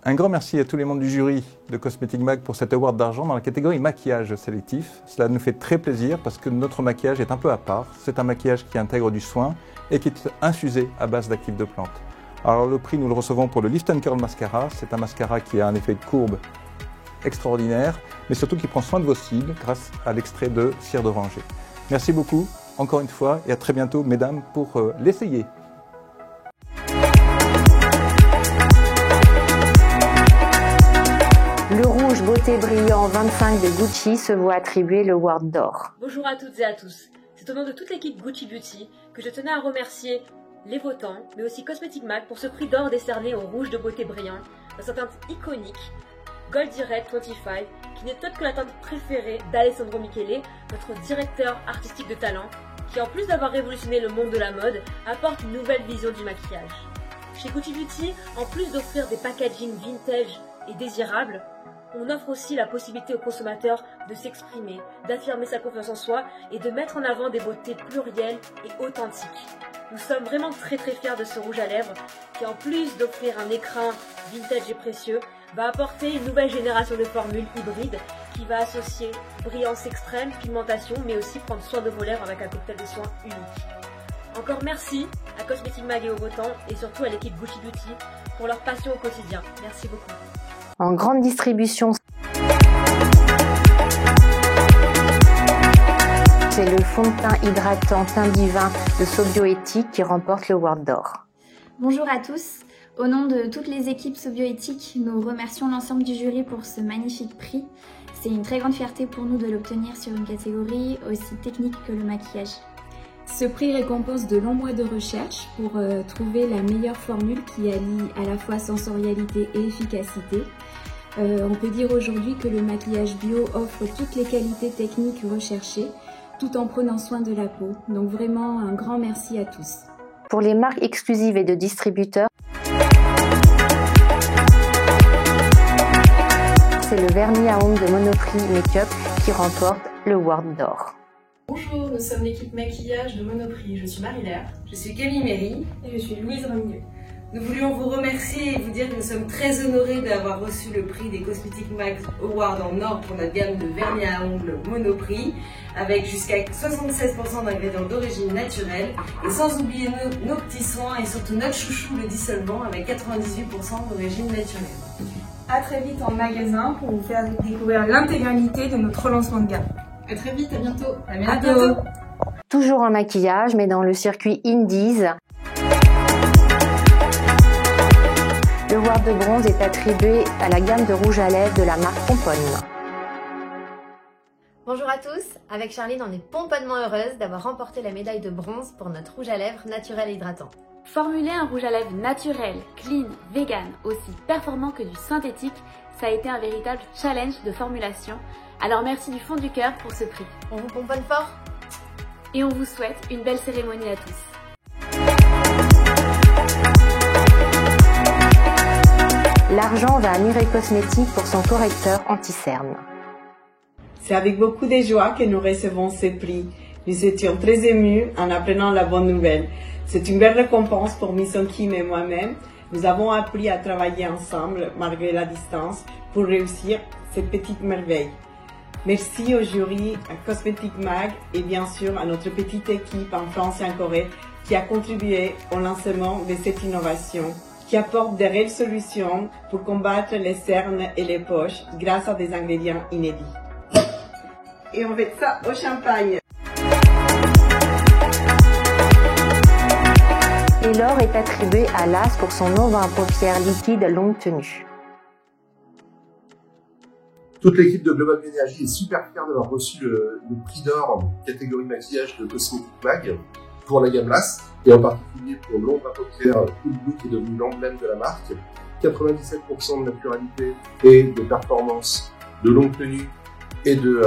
Un grand merci à tous les membres du jury de Cosmetic Mag pour cet award d'argent dans la catégorie maquillage sélectif. Cela nous fait très plaisir parce que notre maquillage est un peu à part. C'est un maquillage qui intègre du soin et qui est infusé à base d'actifs de plantes. Alors le prix, nous le recevons pour le Lift and Curl Mascara. C'est un mascara qui a un effet de courbe extraordinaire, mais surtout qui prend soin de vos cils grâce à l'extrait de cire d'oranger. Merci beaucoup, encore une fois, et à très bientôt, mesdames, pour l'essayer. Le rouge beauté brillant 25 de Gucci se voit attribuer l'Award d'or. Bonjour à toutes et à tous. C'est au nom de toute l'équipe Gucci Beauty que je tenais à remercier les votants, mais aussi Cosmetic Mag pour ce prix d'or décerné au rouge de beauté brillant, dans sa teinte iconique, Goldie Red 25, qui n'est autre que la teinte préférée d'Alessandro Michele, notre directeur artistique de talent, qui en plus d'avoir révolutionné le monde de la mode, apporte une nouvelle vision du maquillage. Chez Gucci Beauty, en plus d'offrir des packaging vintage et désirables, on offre aussi la possibilité aux consommateurs de s'exprimer, d'affirmer sa confiance en soi et de mettre en avant des beautés plurielles et authentiques. Nous sommes vraiment très fiers de ce rouge à lèvres qui, en plus d'offrir un écrin vintage et précieux, va apporter une nouvelle génération de formules hybrides qui va associer brillance extrême, pigmentation, mais aussi prendre soin de vos lèvres avec un cocktail de soins unique. Encore merci à Cosmetic Mag et aux votants et surtout à l'équipe Gucci Beauty pour leur passion au quotidien. Merci beaucoup. En grande distribution, c'est le fond de teint hydratant Teint Divin de Sobioéthique qui remporte l'Award d'or. Bonjour à tous. Au nom de toutes les équipes Sobioéthiques, nous remercions l'ensemble du jury pour ce magnifique prix. C'est une très grande fierté pour nous de l'obtenir sur une catégorie aussi technique que le maquillage. Ce prix récompense de longs mois de recherche pour trouver la meilleure formule qui allie à la fois sensorialité et efficacité. On peut dire aujourd'hui que le maquillage bio offre toutes les qualités techniques recherchées, tout en prenant soin de la peau. Donc vraiment un grand merci à tous. Pour les marques exclusives et de distributeurs, c'est le vernis à ongles de Monoprix Make-up qui remporte le Award d'or. Bonjour, nous sommes l'équipe maquillage de Monoprix. Je suis Marie-Laure. Je suis Camille Méry. Et je suis Louise Ramieux. Nous voulions vous remercier et vous dire que nous sommes très honorés d'avoir reçu le prix des Cosmetic Mag Awards en or pour notre gamme de vernis à ongles Monoprix, avec jusqu'à 76% d'ingrédients d'origine naturelle, et sans oublier nos petits soins et surtout notre chouchou, le dissolvant, avec 98% d'origine naturelle. À très vite en magasin pour vous faire découvrir l'intégralité de notre relancement de gamme. À très vite, à bientôt. À bientôt. Toujours en maquillage, mais dans le circuit Indies. Le Award de bronze est attribué à la gamme de rouge à lèvres de la marque Pomponne. Bonjour à tous, avec Charline, on est pomponnement heureuse d'avoir remporté la médaille de bronze pour notre rouge à lèvres naturel et hydratant. Formuler un rouge à lèvres naturel, clean, vegan, aussi performant que du synthétique, ça a été un véritable challenge de formulation. Alors merci du fond du cœur pour ce prix. On vous pomponne fort et on vous souhaite une belle cérémonie à tous. L'argent va à Mireille Cosmétiques pour son correcteur anti-cerne. C'est avec beaucoup de joie que nous recevons ce prix. Nous étions très émus en apprenant la bonne nouvelle. C'est une belle récompense pour Miss Kim et moi-même. Nous avons appris à travailler ensemble, malgré la distance, pour réussir cette petite merveille. Merci au jury, à Cosmetic Mag et bien sûr à notre petite équipe en France et en Corée qui a contribué au lancement de cette innovation, qui apporte de réelles solutions pour combattre les cernes et les poches grâce à des ingrédients inédits. Et on fait ça au champagne. Et l'or est attribué à l'As pour son nouveau paupières liquide longue tenue. Toute l'équipe de Global Energy est super fière d'avoir reçu le prix d'or catégorie maquillage de Cosmetic Mag pour la gamme LAS, et en particulier pour l'ombre à paupières Cool Blue qui est devenu l'emblème de la marque. 97% de naturalité et de performance, de longue tenue et de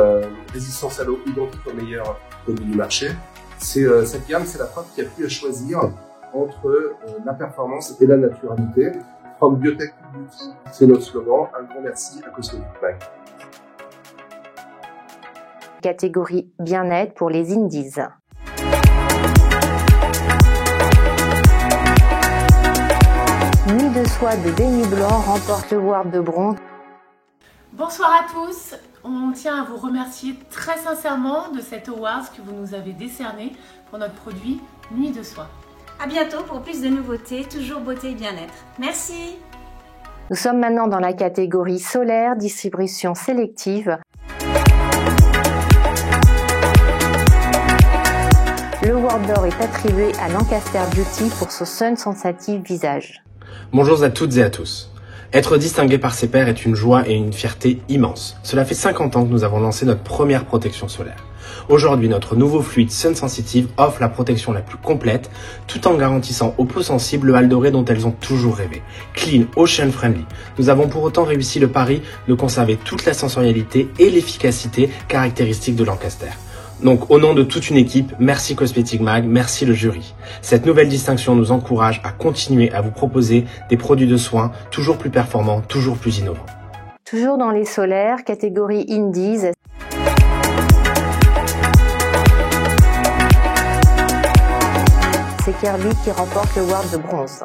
résistance à l'eau identique aux meilleurs produits du marché. Cette gamme, c'est la preuve qu'il n'y a plus à choisir entre la performance et la naturalité. From Biotech to Beauty, c'est notre slogan. Un grand merci à Cosmetic Mag. Catégorie bien-être pour les Indies. Nuit de soie de Denis Blanc remporte le Award de bronze. Bonsoir à tous, on tient à vous remercier très sincèrement de cet award que vous nous avez décerné pour notre produit Nuit de soie. À bientôt pour plus de nouveautés, toujours beauté et bien-être. Merci. Nous sommes maintenant dans la catégorie solaire, distribution sélective. Le Award d'or est attribué à Lancaster Beauty pour son Sun Sensitive visage. Bonjour à toutes et à tous. Être distingué par ses pairs est une joie et une fierté immense. Cela fait 50 ans que nous avons lancé notre première protection solaire. Aujourd'hui, notre nouveau fluide Sun Sensitive offre la protection la plus complète, tout en garantissant aux peaux sensibles le halo doré dont elles ont toujours rêvé. Clean, ocean friendly. Nous avons pour autant réussi le pari de conserver toute la sensorialité et l'efficacité caractéristiques de Lancaster. Donc, au nom de toute une équipe, merci Cosmetic Mag, merci le jury. Cette nouvelle distinction nous encourage à continuer à vous proposer des produits de soins toujours plus performants, toujours plus innovants. Toujours dans les solaires, catégorie Indies. C'est Kirby qui remporte le Award de bronze.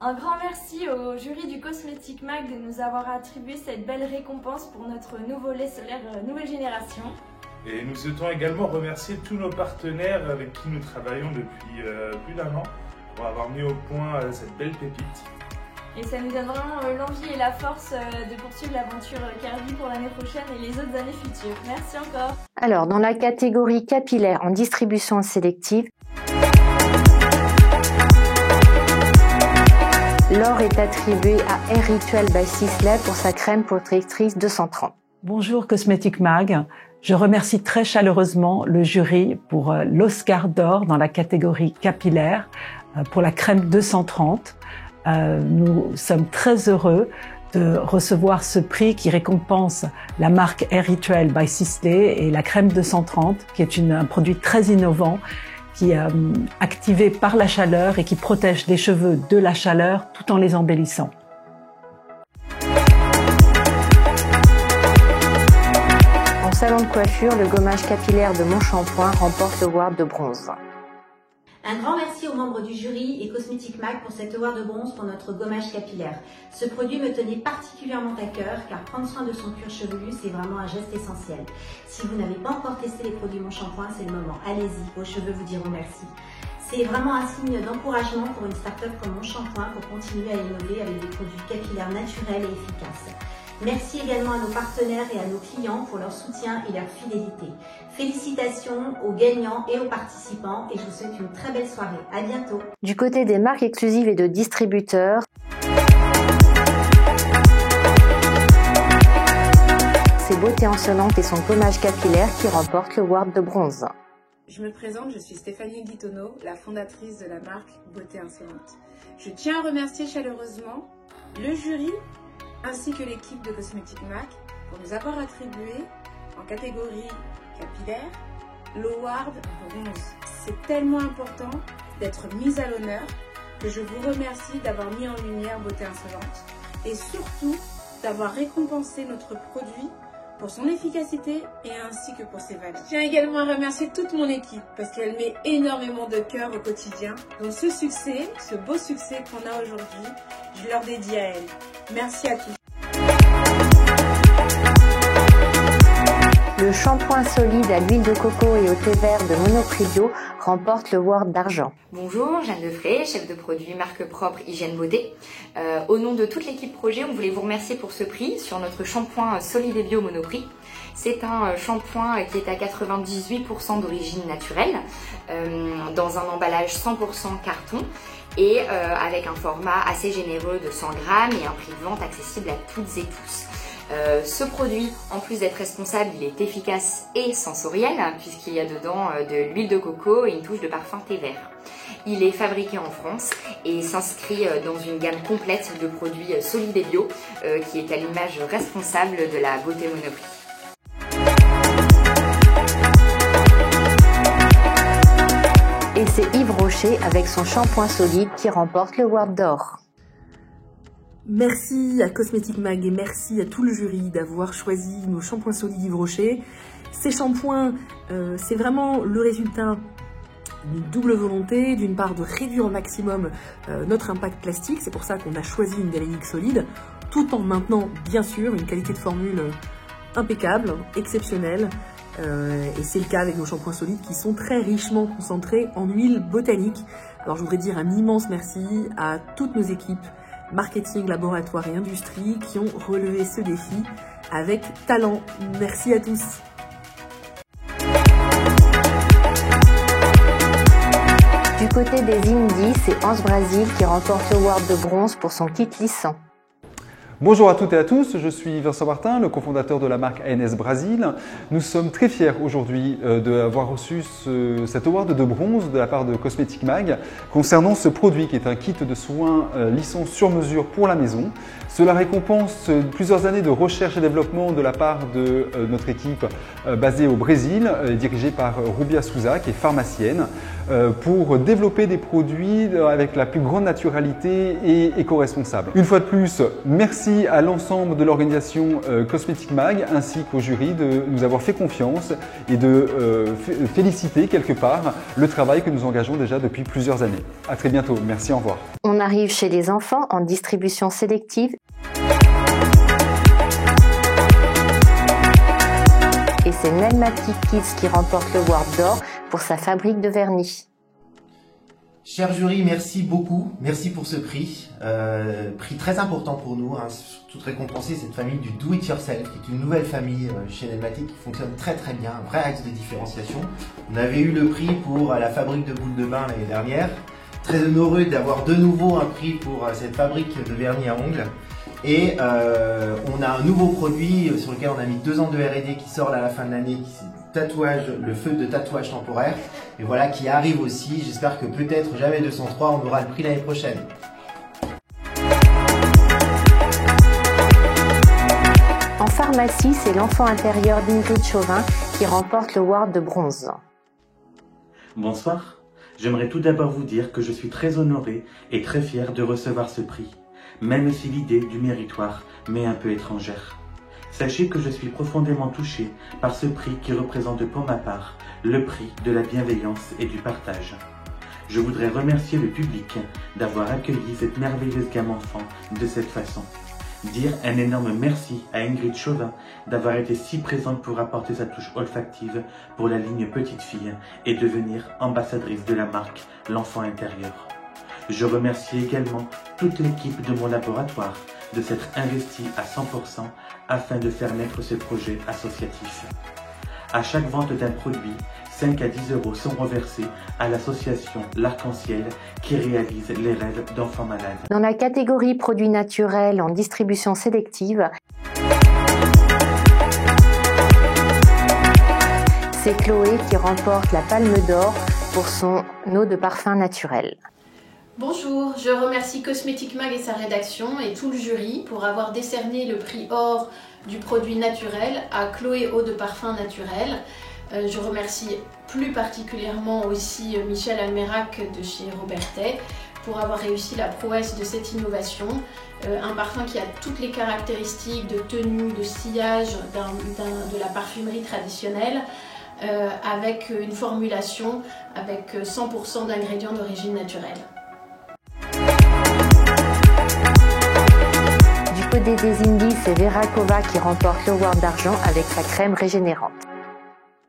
Un grand merci au jury du Cosmetic Mag de nous avoir attribué cette belle récompense pour notre nouveau lait solaire nouvelle génération. Et nous souhaitons également remercier tous nos partenaires avec qui nous travaillons depuis plus d'1 an pour avoir mis au point cette belle pépite. Et ça nous donne vraiment l'envie et la force de poursuivre l'aventure Kirby pour l'année prochaine et les autres années futures. Merci encore. Alors, dans la catégorie capillaire en distribution sélective, L'or est attribué à Hair Ritual by Sisley pour sa crème protectrice 230. Bonjour Cosmetic Mag, je remercie très chaleureusement le jury pour l'Oscar d'or dans la catégorie capillaire pour la crème 230. Nous sommes très heureux de recevoir ce prix qui récompense la marque Hair Ritual by Sisley et la crème 230 qui est un produit très innovant qui est activé par la chaleur et qui protège les cheveux de la chaleur tout en les embellissant. En salon de coiffure, le gommage capillaire de Mon Shampoing remporte le award de bronze. Un grand merci aux membres du jury et Cosmetic Mag pour cet award de bronze pour notre gommage capillaire. Ce produit me tenait particulièrement à cœur car prendre soin de son cuir chevelu, c'est vraiment un geste essentiel. Si vous n'avez pas encore testé les produits Mon Shampoing, c'est le moment. Allez-y, vos cheveux vous diront merci. C'est vraiment un signe d'encouragement pour une start-up comme Mon Shampoing pour continuer à innover avec des produits capillaires naturels et efficaces. Merci également à nos partenaires et à nos clients pour leur soutien et leur fidélité. Félicitations aux gagnants et aux participants et je vous souhaite une très belle soirée. À bientôt. Du côté des marques exclusives et de distributeurs, c'est Beauté Insolente et son gommage capillaire qui remportent le award de bronze. Je me présente, je suis Stéphanie Guitonneau, la fondatrice de la marque Beauté Insolente. Je tiens à remercier chaleureusement le jury ainsi que l'équipe de Cosmetic Mag pour nous avoir attribué en catégorie capillaire l'award bronze. C'est tellement important d'être mise à l'honneur que je vous remercie d'avoir mis en lumière Beauté Insolente et surtout d'avoir récompensé notre produit pour son efficacité et ainsi que pour ses valeurs. Je tiens également à remercier toute mon équipe parce qu'elle met énormément de cœur au quotidien. Donc ce succès, ce beau succès qu'on a aujourd'hui, je leur dédie à elle. Merci à tous. Le shampoing solide à l'huile de coco et au thé vert de Monoprix Bio remporte le award d'argent. Bonjour, Jeanne Defray, chef de produit marque propre Hygiène Beauté. Au nom de toute l'équipe projet, on voulait vous remercier pour ce prix sur notre shampoing solide et bio Monoprix. C'est un shampoing qui est à 98% d'origine naturelle, dans un emballage 100% carton et avec un format assez généreux de 100 grammes et un prix de vente accessible à toutes et tous. Ce produit, en plus d'être responsable, il est efficace et sensoriel puisqu'il y a dedans de l'huile de coco et une touche de parfum thé vert. Il est fabriqué en France et s'inscrit dans une gamme complète de produits solides et bio qui est à l'image responsable de la beauté Monoprix. Et c'est Yves Rocher avec son shampoing solide qui remporte le award d'or. Merci à Cosmetic Mag et merci à tout le jury d'avoir choisi nos shampoings solides Yves Rocher. Ces shampoings, c'est vraiment le résultat d'une double volonté, d'une part de réduire au maximum notre impact plastique, c'est pour ça qu'on a choisi une galénique solide, tout en maintenant bien sûr une qualité de formule impeccable, exceptionnelle, et c'est le cas avec nos shampoings solides qui sont très richement concentrés en huile botanique. Alors je voudrais dire un immense merci à toutes nos équipes marketing, laboratoire et industrie qui ont relevé ce défi avec talent. Merci à tous. Du côté des indies, c'est Anse Brasil qui remporte le award de bronze pour son kit lissant. Bonjour à toutes et à tous, je suis Vincent Martin, le cofondateur de la marque ANS Brasil. Nous sommes très fiers aujourd'hui d'avoir reçu cet award de bronze de la part de Cosmetic Mag concernant ce produit qui est un kit de soins lissant sur mesure pour la maison. Cela récompense plusieurs années de recherche et développement de la part de notre équipe basée au Brésil, dirigée par Rubia Souza, qui est pharmacienne, pour développer des produits avec la plus grande naturalité et éco-responsable. Une fois de plus, merci à l'ensemble de l'organisation Cosmetic Mag ainsi qu'au jury de nous avoir fait confiance et de féliciter quelque part le travail que nous engageons déjà depuis plusieurs années. À très bientôt, merci, au revoir. On arrive chez les enfants en distribution sélective. Et c'est Nelmatic Kids qui remporte le award d'or pour sa fabrique de vernis. Cher jury, merci beaucoup. Merci pour ce prix. Prix très important pour nous, hein, surtout récompenser cette famille du Do It Yourself, qui est une nouvelle famille chez Nelmatic qui fonctionne très très bien, un vrai axe de différenciation. On avait eu le prix pour la fabrique de boules de bain l'année dernière. Très honoré d'avoir de nouveau un prix pour cette fabrique de vernis à ongles. Et on a un nouveau produit sur lequel on a mis 2 ans de R&D qui sort à la fin de l'année, qui c'est tatouage, le feutre de tatouage temporaire. Et voilà, qui arrive aussi. J'espère que peut-être jamais 203, on aura le prix l'année prochaine. En pharmacie, c'est l'enfant intérieur d'Ingrid Chauvin qui remporte le award de bronze. Bonsoir. J'aimerais tout d'abord vous dire que je suis très honoré et très fier de recevoir ce prix, même si l'idée du méritoire m'est un peu étrangère. Sachez que je suis profondément touché par ce prix qui représente pour ma part le prix de la bienveillance et du partage. Je voudrais remercier le public d'avoir accueilli cette merveilleuse gamme enfant de cette façon. Dire un énorme merci à Ingrid Chauvin d'avoir été si présente pour apporter sa touche olfactive pour la ligne petite fille et devenir ambassadrice de la marque L'Enfant Intérieur. Je remercie également toute l'équipe de mon laboratoire de s'être investie à 100% afin de faire naître ce projet associatif. À chaque vente d'un produit, 5 à 10 € sont reversés à l'association L'Arc-en-Ciel qui réalise les rêves d'enfants malades. Dans la catégorie produits naturels en distribution sélective, c'est Chloé qui remporte la Palme d'Or pour son eau de parfum naturel. Bonjour, je remercie Cosmetic Mag et sa rédaction et tout le jury pour avoir décerné le prix or du produit naturel à Chloé Eau de Parfum Naturel. Je remercie plus particulièrement aussi Michel Almerac de chez Robertet pour avoir réussi la prouesse de cette innovation. Un parfum qui a toutes les caractéristiques de tenue, de sillage de la parfumerie traditionnelle, avec une formulation avec 100% d'ingrédients d'origine naturelle. Du côté des Indies, c'est Verakova qui remporte l'award d'argent avec sa crème régénérante.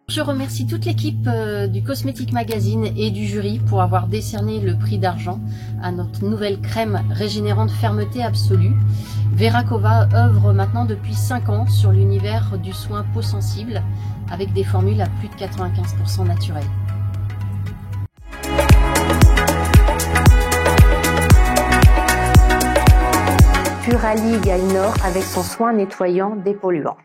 Je remercie toute l'équipe du Cosmetic Magazine et du jury pour avoir décerné le prix d'argent à notre nouvelle crème régénérante fermeté absolue. Verakova œuvre maintenant depuis 5 ans sur l'univers du soin peau sensible avec des formules à plus de 95% naturelles. Purali gagne l'or avec son soin nettoyant dépolluant.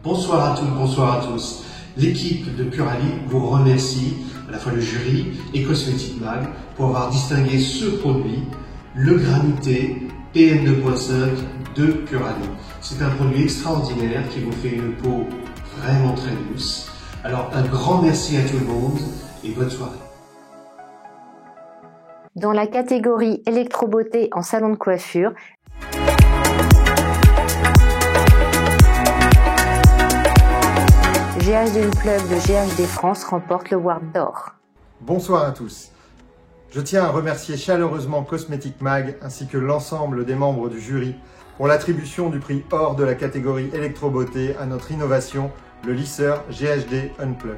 Bonsoir à toutes, bonsoir à tous. L'équipe de Purali vous remercie, à la fois le jury et Cosmetic Mag, pour avoir distingué ce produit, le Granité PM2.5 de Purali. C'est un produit extraordinaire qui vous fait une peau vraiment très douce. Alors un grand merci à tout le monde et bonne soirée. Dans la catégorie électrobeauté en salon de coiffure, GHD Unplug de GHD France remporte le award d'or. Bonsoir à tous. Je tiens à remercier chaleureusement Cosmetic Mag ainsi que l'ensemble des membres du jury pour l'attribution du prix or de la catégorie électrobeauté à notre innovation, le lisseur GHD Unplugged,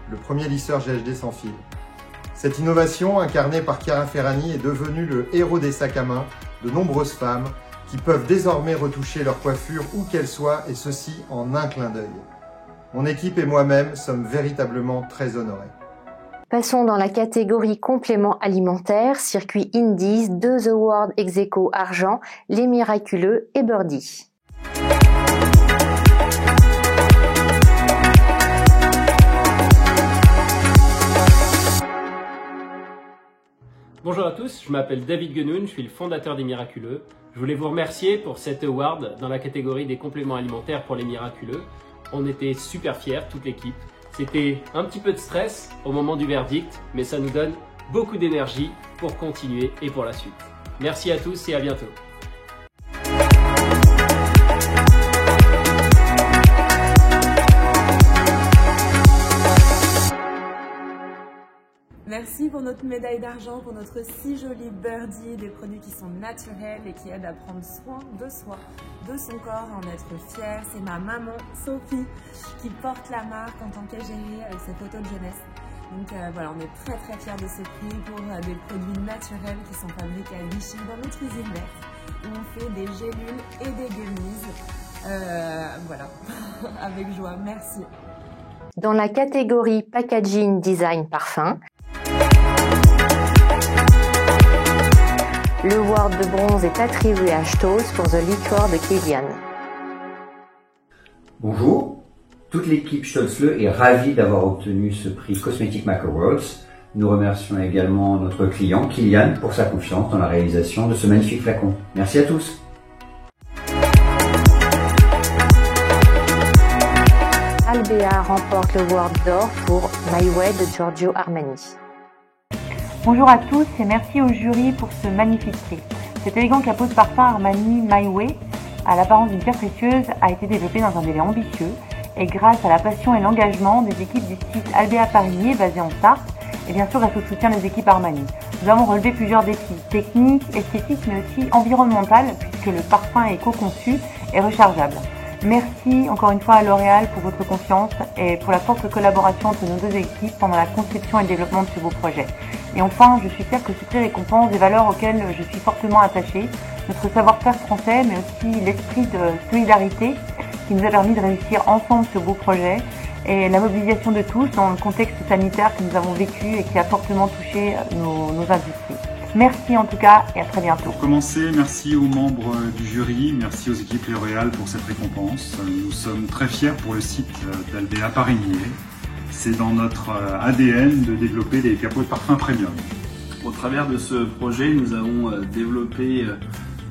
le premier lisseur GHD sans fil. Cette innovation, incarnée par Chiara Ferragni, est devenue le héros des sacs à main de nombreuses femmes qui peuvent désormais retoucher leur coiffure où qu'elle soit et ceci en un clin d'œil. Mon équipe et moi-même sommes véritablement très honorés. Passons dans la catégorie compléments alimentaires, circuit Indies, 2 awards ex aequo argent, Les Miraculeux et Birdie. Bonjour à tous, je m'appelle David Guenoun, je suis le fondateur des Miraculeux. Je voulais vous remercier pour cet award dans la catégorie des compléments alimentaires pour les Miraculeux. On était super fiers, toute l'équipe. C'était un petit peu de stress au moment du verdict, mais ça nous donne beaucoup d'énergie pour continuer et pour la suite. Merci à tous et à bientôt. Merci pour notre médaille d'argent, pour notre si joli Birdie, des produits qui sont naturels et qui aident à prendre soin de soi, de son corps, à en être fier. C'est ma maman Sophie qui porte la marque en tant qu'égérie avec ses photos de jeunesse. Donc voilà, on est très très fiers de ce prix pour des produits naturels qui sont fabriqués à Vichy dans notre usine verte où on fait des gélules et des gummies. Voilà, avec joie, merci. Dans la catégorie Packaging Design Parfum, le award de bronze est attribué à Stoss pour The Liquor de Kilian. Bonjour, toute l'équipe Stotzle est ravie d'avoir obtenu ce prix Cosmetic Mac Awards. Nous remercions également notre client Kilian pour sa confiance dans la réalisation de ce magnifique flacon. Merci à tous. Albéa remporte le Award d'or pour My Way de Giorgio Armani. Bonjour à tous et merci au jury pour ce magnifique prix. Cet élégant capot de parfum Armani My Way, à l'apparence d'une pierre précieuse, a été développé dans un délai ambitieux et grâce à la passion et l'engagement des équipes du site Albéa Parigné basé en Sarthe et bien sûr grâce au soutien des équipes Armani. Nous avons relevé plusieurs défis techniques, esthétiques mais aussi environnementaux puisque le parfum éco-conçu et rechargeable. Merci encore une fois à L'Oréal pour votre confiance et pour la forte collaboration entre nos deux équipes pendant la conception et le développement de ce beau projet. Et enfin, je suis fière que ce prix récompense des valeurs auxquelles je suis fortement attachée, notre savoir-faire français, mais aussi l'esprit de solidarité qui nous a permis de réussir ensemble ce beau projet et la mobilisation de tous dans le contexte sanitaire que nous avons vécu et qui a fortement touché nos industries. Merci en tout cas et à très bientôt. Pour commencer, merci aux membres du jury, merci aux équipes L'Oréal pour cette récompense. Nous sommes très fiers pour le site d'Albéa Parigné. C'est dans notre ADN de développer des capots de parfum premium. Au travers de ce projet, nous avons développé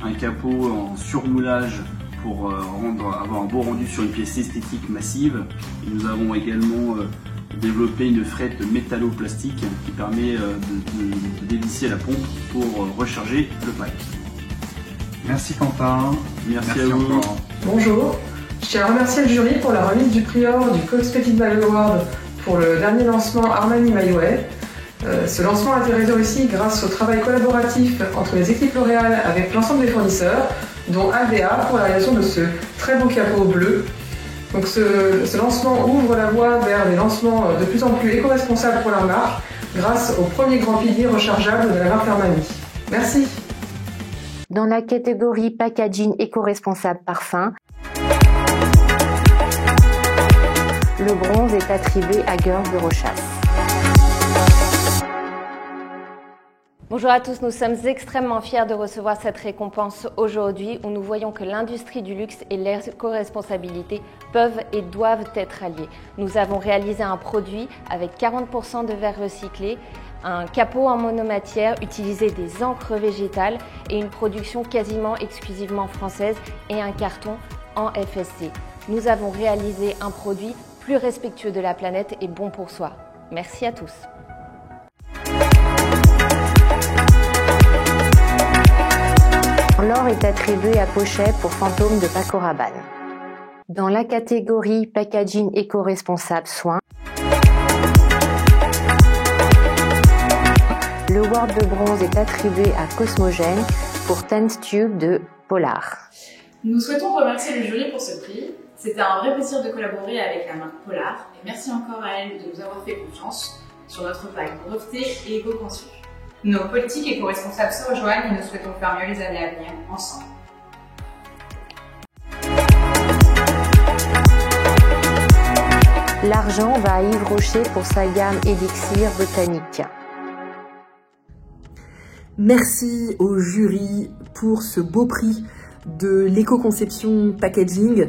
un capot en surmoulage pour avoir un beau rendu sur une pièce esthétique massive. Et nous avons également développer une frette métallo-plastique qui permet de dévisser la pompe pour recharger le pack. Merci Quentin. Merci à vous. Encore. Bonjour, je tiens à remercier le jury pour la remise du prix or du Cosmetic Mag Award pour le dernier lancement Armani My Way. Ce lancement a été réalisé aussi grâce au travail collaboratif entre les équipes L'Oréal avec l'ensemble des fournisseurs, dont Albéa pour la réalisation de ce très beau capot bleu. Donc ce lancement ouvre la voie vers des lancements de plus en plus éco-responsables pour la marque grâce au premier grand pilier rechargeable de la marque Armani. Merci. Dans la catégorie Packaging éco-responsable parfum, le bronze est attribué à Girls de Rochasse. Bonjour à tous, nous sommes extrêmement fiers de recevoir cette récompense aujourd'hui où nous voyons que l'industrie du luxe et l'éco-responsabilité peuvent et doivent être alliées. Nous avons réalisé un produit avec 40% de verre recyclé, un capot en monomatière, utilisé des encres végétales et une production quasiment exclusivement française et un carton en FSC. Nous avons réalisé un produit plus respectueux de la planète et bon pour soi. Merci à tous. L'or est attribué à Pochet pour Fantôme de Paco Rabanne. Dans la catégorie Packaging éco-responsable soins, le award de bronze est attribué à Cosmogène pour Tense Tube de Polar. Nous souhaitons remercier le jury pour ce prix. C'était un vrai plaisir de collaborer avec la marque Polar et merci encore à elle de nous avoir fait confiance sur notre pack breveté et éco-conçu. Nos politiques éco-responsables se rejoignent et nous souhaitons faire mieux les années à venir ensemble. L'argent va à Yves Rocher pour sa gamme Elixir Botanique. Merci au jury pour ce beau prix de l'éco-conception packaging.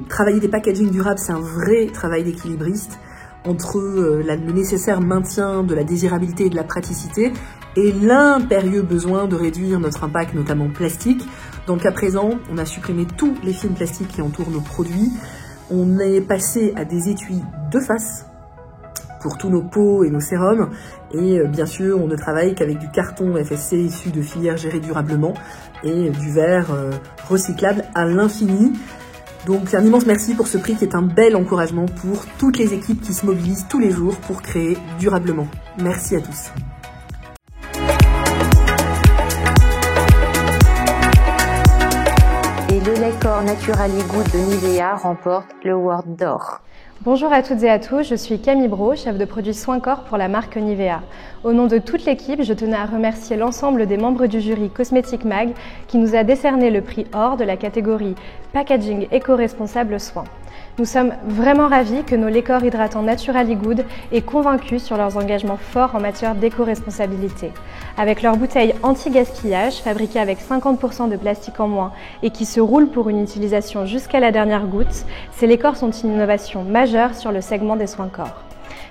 Travailler des packaging durables, c'est un vrai travail d'équilibriste entre le nécessaire maintien de la désirabilité et de la praticité et l'impérieux besoin de réduire notre impact, notamment plastique. Dans le cas présent, on a supprimé tous les films plastiques qui entourent nos produits. On est passé à des étuis de face pour tous nos pots et nos sérums. Et bien sûr, on ne travaille qu'avec du carton FSC issu de filières gérées durablement et du verre recyclable à l'infini. Donc un immense merci pour ce prix qui est un bel encouragement pour toutes les équipes qui se mobilisent tous les jours pour créer durablement. Merci à tous. Et le lait corps Naturally Good de Nivea remporte le Award d'or. Bonjour à toutes et à tous, je suis Camille Brault, chef de produit soins corps pour la marque Nivea. Au nom de toute l'équipe, je tenais à remercier l'ensemble des membres du jury Cosmetic Mag qui nous a décerné le prix or de la catégorie Packaging éco-responsable soins. Nous sommes vraiment ravis que nos liqueurs hydratants Naturally Good aient convaincus sur leurs engagements forts en matière d'éco-responsabilité. Avec leurs bouteilles anti-gaspillage, fabriquées avec 50% de plastique en moins et qui se roulent pour une utilisation jusqu'à la dernière goutte, ces liqueurs sont une innovation majeure sur le segment des soins corps.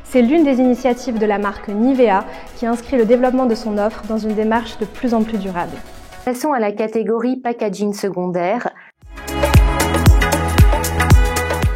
C'est l'une des initiatives de la marque Nivea qui inscrit le développement de son offre dans une démarche de plus en plus durable. Passons à la catégorie packaging secondaire.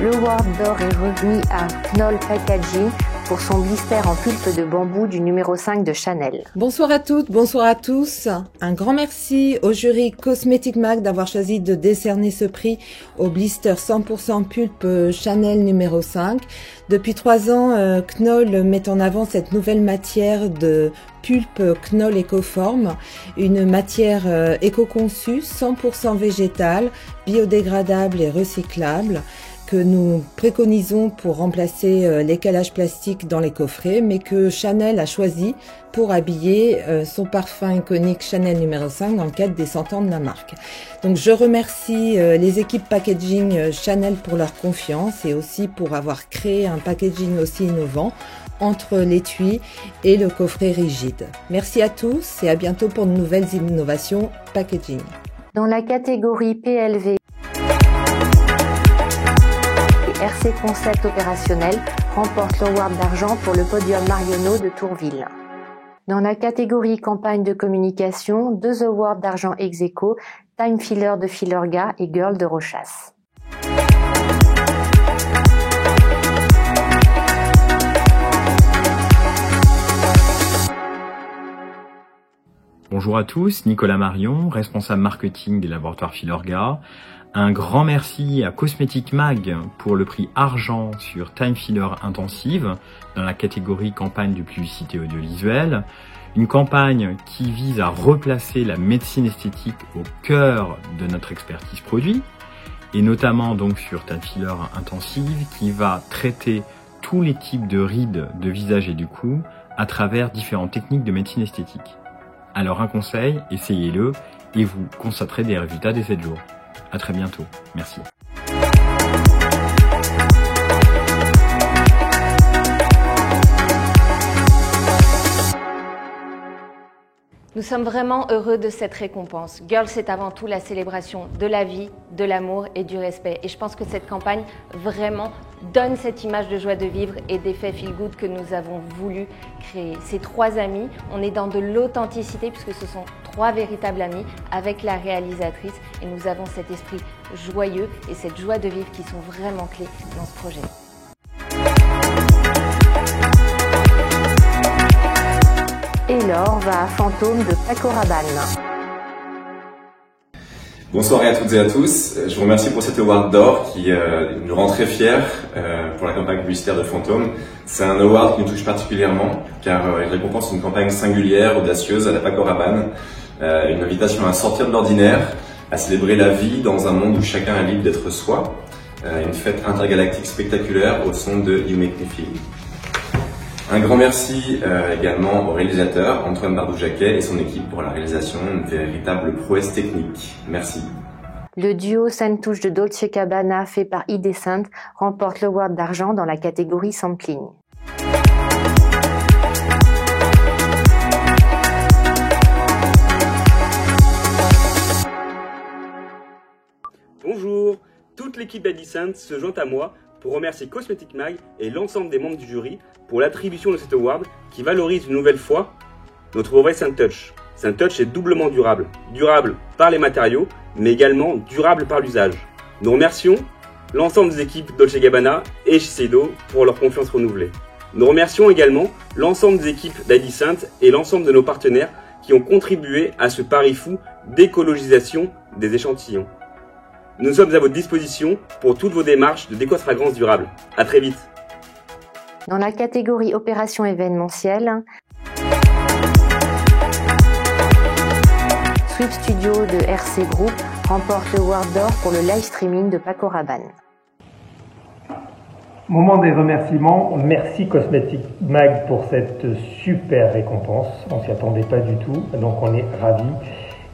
Le Award d'or est revenu à Knoll Packaging pour son blister en pulpe de bambou du numéro 5 de Chanel. Bonsoir à toutes, bonsoir à tous. Un grand merci au jury Cosmetic Mag d'avoir choisi de décerner ce prix au blister 100% pulpe Chanel numéro 5. Depuis 3 ans, Knoll met en avant cette nouvelle matière de pulpe Knoll Ecoform, une matière éco-conçue, 100% végétale, biodégradable et recyclable, que nous préconisons pour remplacer les calages plastiques dans les coffrets, mais que Chanel a choisi pour habiller son parfum iconique Chanel numéro 5 dans le cadre des 100 ans de la marque. Donc je remercie les équipes packaging Chanel pour leur confiance et aussi pour avoir créé un packaging aussi innovant entre l'étui et le coffret rigide. Merci à tous et à bientôt pour de nouvelles innovations packaging. Dans la catégorie PLV, RC Concept opérationnel remporte l'award d'argent pour le podium Marionneau de Tourville. Dans la catégorie campagne de communication, 2 awards d'argent ex aequo, Time Filler de Filorga et Girl de Rochas. Bonjour à tous, Nicolas Marion, responsable marketing des laboratoires Filorga. Un grand merci à Cosmetic Mag pour le prix argent sur Time Filler Intensive dans la catégorie campagne de publicité audiovisuelle. Une campagne qui vise à replacer la médecine esthétique au cœur de notre expertise produit et notamment donc sur Time Filler Intensive qui va traiter tous les types de rides de visage et du cou à travers différentes techniques de médecine esthétique. Alors un conseil, essayez-le et vous constaterez des résultats dès 7 jours. À très bientôt. Merci. Nous sommes vraiment heureux de cette récompense. Girl, c'est avant tout la célébration de la vie, de l'amour et du respect. Et je pense que cette campagne vraiment donne cette image de joie de vivre et d'effet feel good que nous avons voulu créer. Ces 3 amis, on est dans de l'authenticité puisque ce sont 3 véritables amis avec la réalisatrice et nous avons cet esprit joyeux et cette joie de vivre qui sont vraiment clés dans ce projet. Et l'or va à Fantôme de Paco Rabanne. Bonsoir à toutes et à tous. Je vous remercie pour cet award d'or qui nous rend très fiers pour la campagne publicitaire de Fantôme. C'est un award qui nous touche particulièrement car il récompense une campagne singulière, audacieuse à la Paco Rabanne. Une invitation à sortir de l'ordinaire, à célébrer la vie dans un monde où chacun est libre d'être soi. Une fête intergalactique spectaculaire au son de You Make Me Feel. Un grand merci également au réalisateur Antoine Bardou-Jacquet et son équipe pour la réalisation d'une véritable prouesse technique. Merci. Le duo Sainte Touche de Dolce Gabbana fait par Idescent remporte l'award d'argent dans la catégorie sampling. Bonjour, toute l'équipe d'Idescent se joint à moi pour remercier Cosmetic Mag et l'ensemble des membres du jury pour l'attribution de cet award qui valorise une nouvelle fois notre brevet Sainte Touch. Sainte Touch est doublement durable. Durable par les matériaux, mais également durable par l'usage. Nous remercions l'ensemble des équipes Dolce Gabbana et Shiseido pour leur confiance renouvelée. Nous remercions également l'ensemble des équipes d'Idescent et l'ensemble de nos partenaires qui ont contribué à ce pari fou d'écologisation des échantillons. Nous sommes à votre disposition pour toutes vos démarches de déco-fragrance durable. À très vite. Dans la catégorie opération événementielle, Swift Studio de RC Group remporte le Award d'or pour le live streaming de Paco Rabanne. Moment des remerciements, merci Cosmetic Mag pour cette super récompense. On s'y attendait pas du tout, donc on est ravis.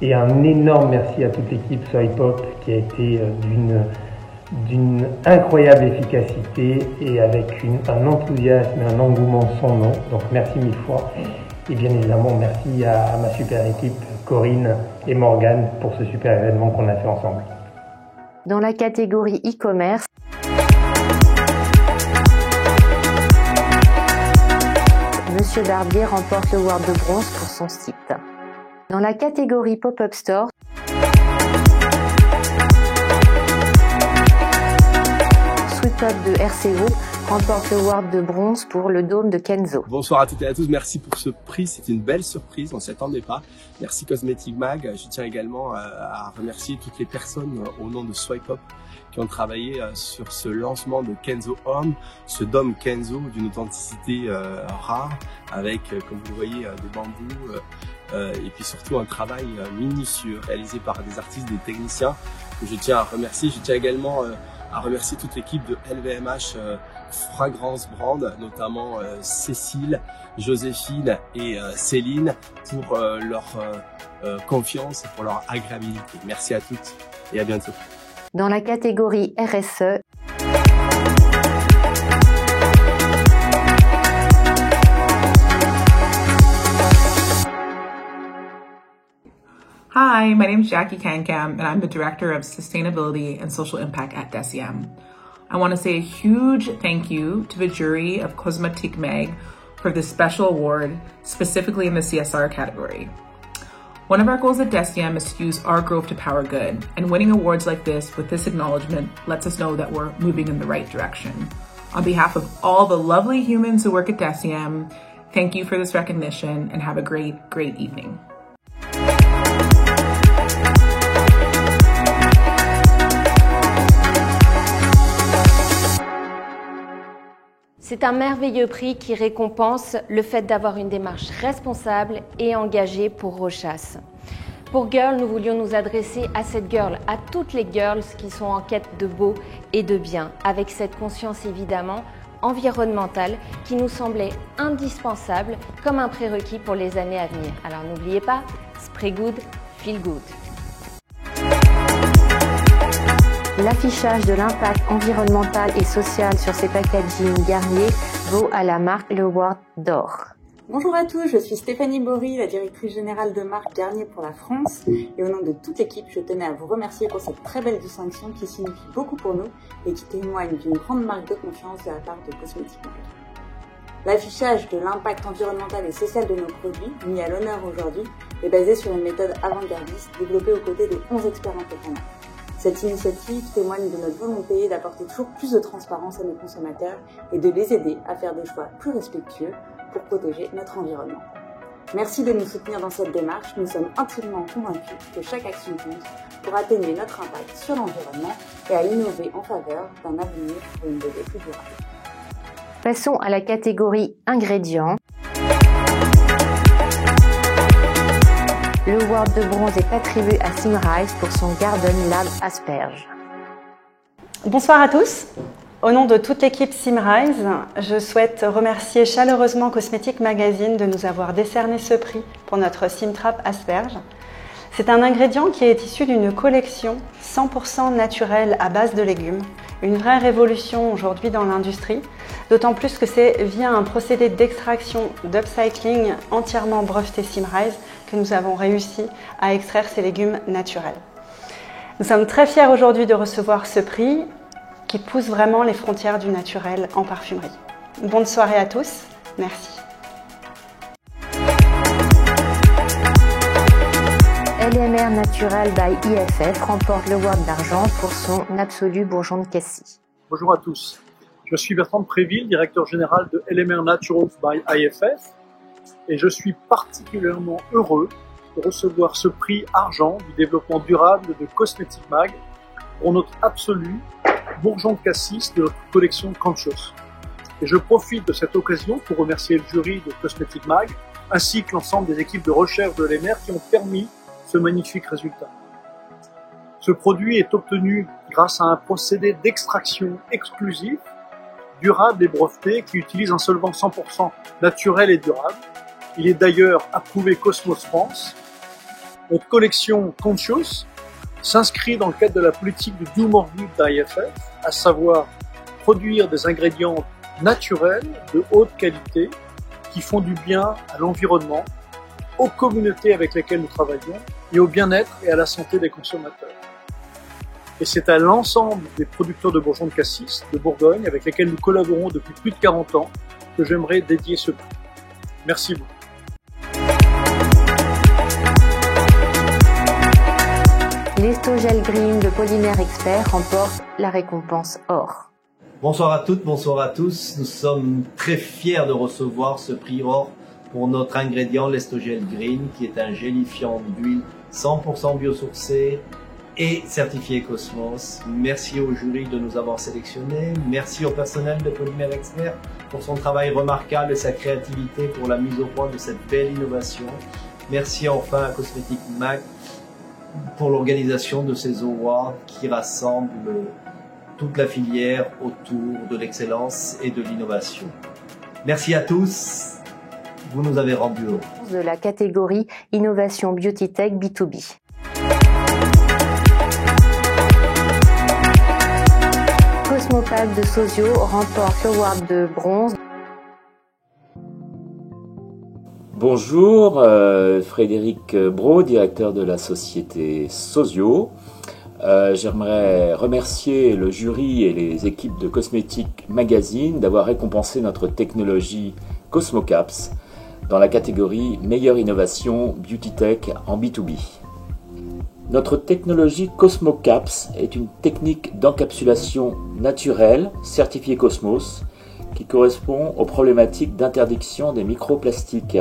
Et un énorme merci à toute l'équipe Soy Pop qui a été d'une d'une incroyable efficacité et avec un enthousiasme et un engouement sans nom. Donc merci mille fois. Et bien évidemment, merci à ma super équipe, Corinne et Morgane, pour ce super événement qu'on a fait ensemble. Dans la catégorie e-commerce, Monsieur Barbier remporte l'award de bronze pour son site. Dans la catégorie Pop-up Store, Sweet Up de RCO remporte l'award de bronze pour le dôme de Kenzo. Bonsoir à toutes et à tous, merci pour ce prix, c'est une belle surprise, on ne s'y attendait pas. Merci Cosmetic Mag, je tiens également à remercier toutes les personnes au nom de Swipe Up qui ont travaillé sur ce lancement de Kenzo Home, ce dôme Kenzo d'une authenticité rare avec, comme vous le voyez, des bambous et puis surtout un travail minutieux réalisé par des artistes, des techniciens que je tiens à remercier. Je tiens également à remercier toute l'équipe de LVMH Fragrance Brand, notamment Cécile, Joséphine et Céline pour leur confiance et pour leur agréabilité. Merci à toutes et à bientôt. Dans la catégorie RSE, Hi, my name is Jackie Kankam, and I'm the Director of Sustainability and Social Impact at DECIEM. I want to say a huge thank you to the jury of Cosmetic Mag for this special award, specifically in the CSR category. One of our goals at DECIEM is to use our growth to power good, and winning awards like this with this acknowledgement lets us know that we're moving in the right direction. On behalf of all the lovely humans who work at DECIEM, thank you for this recognition and have a great, great evening. C'est un merveilleux prix qui récompense le fait d'avoir une démarche responsable et engagée pour Rochas. Pour Girl, nous voulions nous adresser à cette girl, à toutes les girls qui sont en quête de beau et de bien, avec cette conscience évidemment environnementale qui nous semblait indispensable comme un prérequis pour les années à venir. Alors n'oubliez pas, spray good, feel good. L'affichage de l'impact environnemental et social sur ces packaging Garnier vaut à la marque l'Award d'or. Bonjour à tous, je suis Stéphanie Bory, la directrice générale de marque Garnier pour la France. Et au nom de toute l'équipe, je tenais à vous remercier pour cette très belle distinction qui signifie beaucoup pour nous et qui témoigne d'une grande marque de confiance de la part de Cosmetic Mag. L'affichage de l'impact environnemental et social de nos produits, mis à l'honneur aujourd'hui, est basé sur une méthode avant-gardiste développée aux côtés de 11 experts indépendants. Cette initiative témoigne de notre volonté d'apporter toujours plus de transparence à nos consommateurs et de les aider à faire des choix plus respectueux pour protéger notre environnement. Merci de nous soutenir dans cette démarche. Nous sommes intimement convaincus que chaque action compte pour atténuer notre impact sur l'environnement et à innover en faveur d'un avenir pour une beauté plus durable. Passons à la catégorie ingrédients. Le award de bronze est attribué à Simrise pour son Garden Lab Asperge. Bonsoir à tous. Au nom de toute l'équipe Simrise, je souhaite remercier chaleureusement Cosmetic Magazine de nous avoir décerné ce prix pour notre Simtrap Asperge. C'est un ingrédient qui est issu d'une collection 100% naturelle à base de légumes, une vraie révolution aujourd'hui dans l'industrie, d'autant plus que c'est via un procédé d'extraction d'upcycling entièrement breveté Simrise que nous avons réussi à extraire ces légumes naturels. Nous sommes très fiers aujourd'hui de recevoir ce prix qui pousse vraiment les frontières du naturel en parfumerie. Bonne soirée à tous, merci. LMR Natural by IFF remporte l'award d'argent pour son Absolu Bourgeon de Cassis. Bonjour à tous, je suis Bertrand de Préville, directeur général de LMR Naturals by IFF et je suis particulièrement heureux de recevoir ce prix argent du développement durable de Cosmetic Mag pour notre Absolu Bourgeon de Cassis de notre collection Conscious. Et je profite de cette occasion pour remercier le jury de Cosmetic Mag ainsi que l'ensemble des équipes de recherche de LMR qui ont permis ce magnifique résultat. Ce produit est obtenu grâce à un procédé d'extraction exclusif, durable et breveté qui utilise un solvant 100% naturel et durable. Il est d'ailleurs approuvé Cosmos France. Notre collection Conscious s'inscrit dans le cadre de la politique du Do More Good d'IFF, à savoir produire des ingrédients naturels de haute qualité qui font du bien à l'environnement, aux communautés avec lesquelles nous travaillons et au bien-être et à la santé des consommateurs. Et c'est à l'ensemble des producteurs de bourgeons de cassis de Bourgogne avec lesquels nous collaborons depuis plus de 40 ans que j'aimerais dédier ce prix. Merci beaucoup. L'Estogel Green de Polymère Expert remporte la récompense or. Bonsoir à toutes, bonsoir à tous. Nous sommes très fiers de recevoir ce prix or pour notre ingrédient, l'Estogel Green, qui est un gélifiant d'huile 100% biosourcé et certifié Cosmos. Merci au jury de nous avoir sélectionnés. Merci au personnel de Polymère Expert pour son travail remarquable et sa créativité pour la mise au point de cette belle innovation. Merci enfin à Cosmetic Mag pour l'organisation de ces awards qui rassemblent toute la filière autour de l'excellence et de l'innovation. Merci à tous, vous nous avez rendu heureux. De la catégorie Innovation Beauty Tech B2B. Cosmopack de Sozio remporte l'award de bronze. Bonjour, Frédéric Brault, directeur de la société Sozio. J'aimerais remercier le jury et les équipes de Cosmetic Magazine d'avoir récompensé notre technologie CosmoCaps dans la catégorie Meilleure innovation Beauty Tech en B2B. Notre technologie CosmoCaps est une technique d'encapsulation naturelle certifiée Cosmos qui correspond aux problématiques d'interdiction des microplastiques.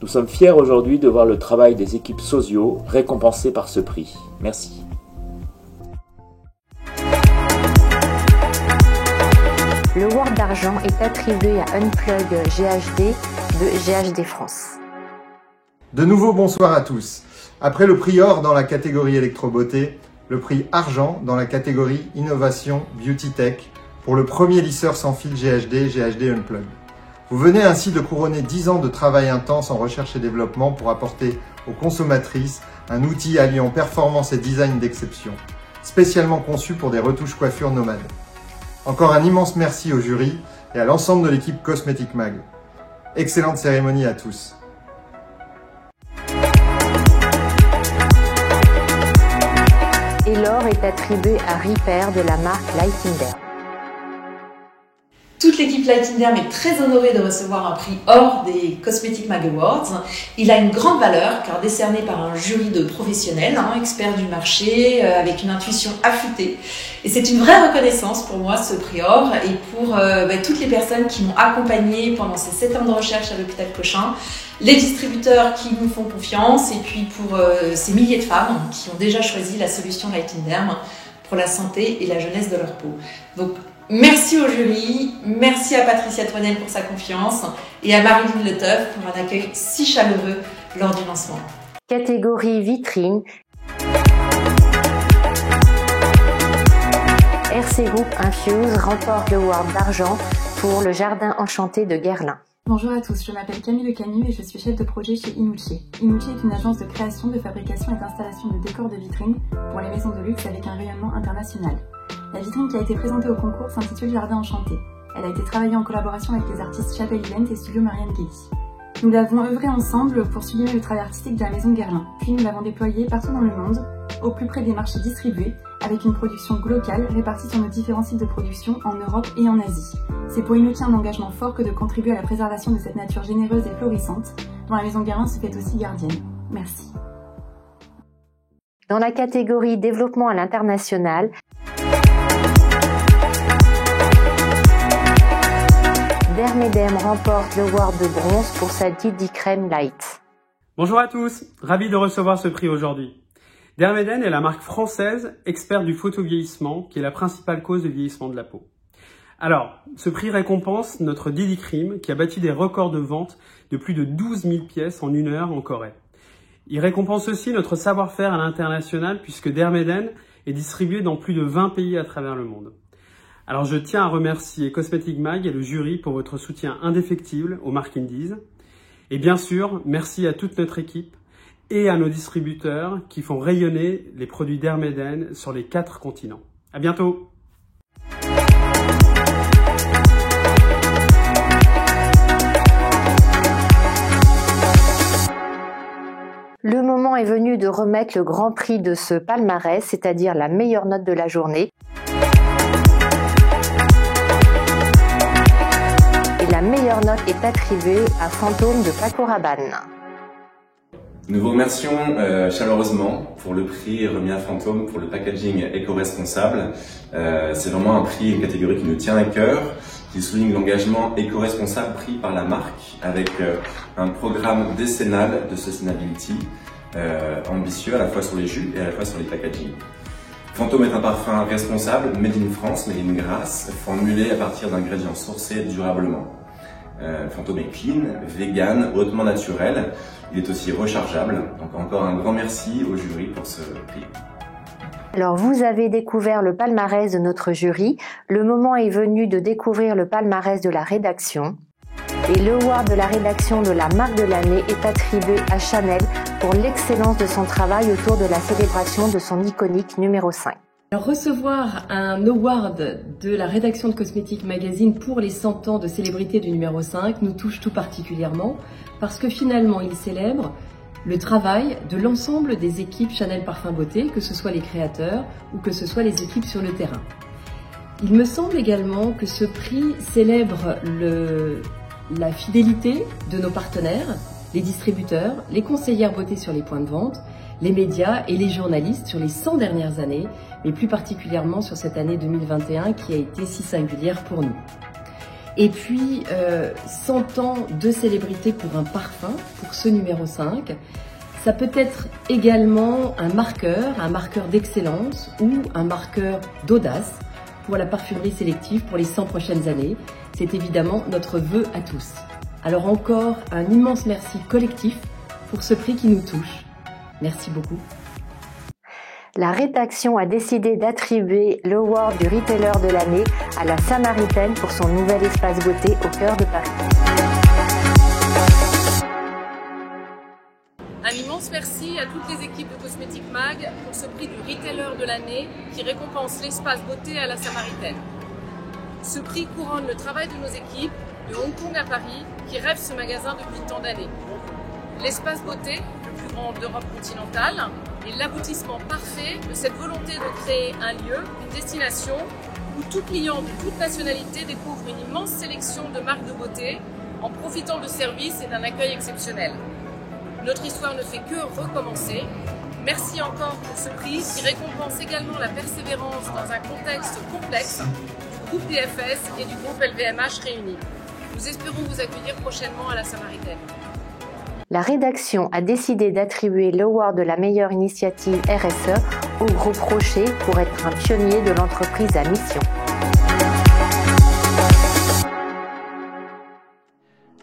Nous sommes fiers aujourd'hui de voir le travail des équipes Sozio récompensé par ce prix. Merci. Le award d'argent est attribué à Unplug GHD de GHD France. De nouveau, bonsoir à tous. Après le prix or dans la catégorie électrobeauté, le prix argent dans la catégorie innovation beauty tech pour le premier lisseur sans fil GHD Unplug. Vous venez ainsi de couronner 10 ans de travail intense en recherche et développement pour apporter aux consommatrices un outil alliant performance et design d'exception, spécialement conçu pour des retouches coiffure nomades. Encore un immense merci au jury et à l'ensemble de l'équipe Cosmetic Mag. Excellente cérémonie à tous. Et l'or est attribué à Repair de la marque Lightinderm. Toute l'équipe Lightinderm est très honorée de recevoir un prix or des Cosmetic Mag Awards. Il a une grande valeur car décerné par un jury de professionnels, experts du marché, avec une intuition affûtée. Et c'est une vraie reconnaissance pour moi ce prix or et pour toutes les personnes qui m'ont accompagnée pendant ces 7 ans de recherche à l'hôpital Cochin, les distributeurs qui nous font confiance et puis pour ces milliers de femmes qui ont déjà choisi la solution Lightinderm pour la santé et la jeunesse de leur peau. Donc, merci au jury, merci à Patricia Toinel pour sa confiance et à Marilyn Leteuf pour un accueil si chaleureux lors du lancement. Catégorie vitrine, RC Group Infuse remporte le award d'argent pour le jardin enchanté de Guerlain. Bonjour à tous, je m'appelle Camille Le Camus et je suis chef de projet chez Inucci. Inucci est une agence de création, de fabrication et d'installation de décors de vitrines pour les maisons de luxe avec un rayonnement international. La vitrine qui a été présentée au concours s'intitule Jardin Enchanté. Elle a été travaillée en collaboration avec les artistes Chapelle Event et Studio Marianne Kelly. Nous l'avons œuvré ensemble pour sublimer le travail artistique de la maison Guerlain, puis nous l'avons déployée partout dans le monde, au plus près des marchés distribués, avec une production locale répartie sur nos différents sites de production en Europe et en Asie. C'est pour Inucci un engagement fort que de contribuer à la préservation de cette nature généreuse et florissante, dont la maison Guerlain se fait aussi gardienne. Merci. Dans la catégorie développement à l'international, Dermedem remporte l'award de bronze pour sa DD Crème Light. Bonjour à tous, ravi de recevoir ce prix aujourd'hui. Dermedem est la marque française experte du photovieillissement, qui est la principale cause de vieillissement de la peau. Alors, ce prix récompense notre DD Cream, qui a battu des records de vente de plus de 12 000 pièces en 1 heure en Corée. Il récompense aussi notre savoir-faire à l'international, puisque Dermedem est distribué dans plus de 20 pays à travers le monde. Alors je tiens à remercier Cosmetic Mag et le jury pour votre soutien indéfectible aux marques Indies. Et bien sûr, merci à toute notre équipe et à nos distributeurs qui font rayonner les produits d'Hermeden sur les 4 continents. À bientôt! Le moment est venu de remettre le grand prix de ce palmarès, c'est-à-dire la meilleure note de la journée. Et la meilleure note est attribuée à Fantôme de Paco Rabanne. Nous vous remercions chaleureusement pour le prix remis à Fantôme pour le packaging éco-responsable. C'est vraiment un prix, une catégorie qui nous tient à cœur, qui souligne l'engagement éco-responsable pris par la marque avec un programme décennal de sustainability ambitieux à la fois sur les jus et à la fois sur les packaging. Fantôme est un parfum responsable, made in France, made in Grasse, formulé à partir d'ingrédients sourcés durablement. Fantôme est clean, vegan, hautement naturel. Il est aussi rechargeable. Donc encore un grand merci au jury pour ce prix. Alors vous avez découvert le palmarès de notre jury. Le moment est venu de découvrir le palmarès de la rédaction. Et le award de la rédaction de la marque de l'année est attribué à Chanel pour l'excellence de son travail autour de la célébration de son iconique numéro 5. Alors, recevoir un award de la rédaction de Cosmetic Magazine pour les 100 ans de célébrité du numéro 5 nous touche tout particulièrement parce que finalement il célèbre le travail de l'ensemble des équipes Chanel Parfum Beauté, que ce soit les créateurs ou que ce soit les équipes sur le terrain. Il me semble également que ce prix célèbre la fidélité de nos partenaires, les distributeurs, les conseillères beauté sur les points de vente, les médias et les journalistes sur les 100 dernières années, mais plus particulièrement sur cette année 2021 qui a été si singulière pour nous. Et puis, 100 ans de célébrité pour un parfum, pour ce numéro 5, ça peut être également un marqueur d'excellence ou un marqueur d'audace pour la parfumerie sélective pour les 100 prochaines années. C'est évidemment notre vœu à tous. Alors encore un immense merci collectif pour ce prix qui nous touche. Merci beaucoup. La rédaction a décidé d'attribuer l'award du retailer de l'année à la Samaritaine pour son nouvel espace beauté au cœur de Paris. Un immense merci à toutes les équipes de Cosmetic Mag pour ce prix du retailer de l'année qui récompense l'espace beauté à la Samaritaine. Ce prix couronne le travail de nos équipes de Hong Kong à Paris qui rêvent ce magasin depuis tant d'années. L'espace beauté, le plus grand d'Europe continentale, est l'aboutissement parfait de cette volonté de créer un lieu, une destination où tout client de toute nationalité découvre une immense sélection de marques de beauté en profitant de services et d'un accueil exceptionnel. Notre histoire ne fait que recommencer. Merci encore pour ce prix qui récompense également la persévérance dans un contexte complexe du groupe DFS et du groupe LVMH réunis. Nous espérons vous accueillir prochainement à la Samaritaine. La rédaction a décidé d'attribuer l'award de la meilleure initiative RSE au groupe Rocher pour être un pionnier de l'entreprise à mission.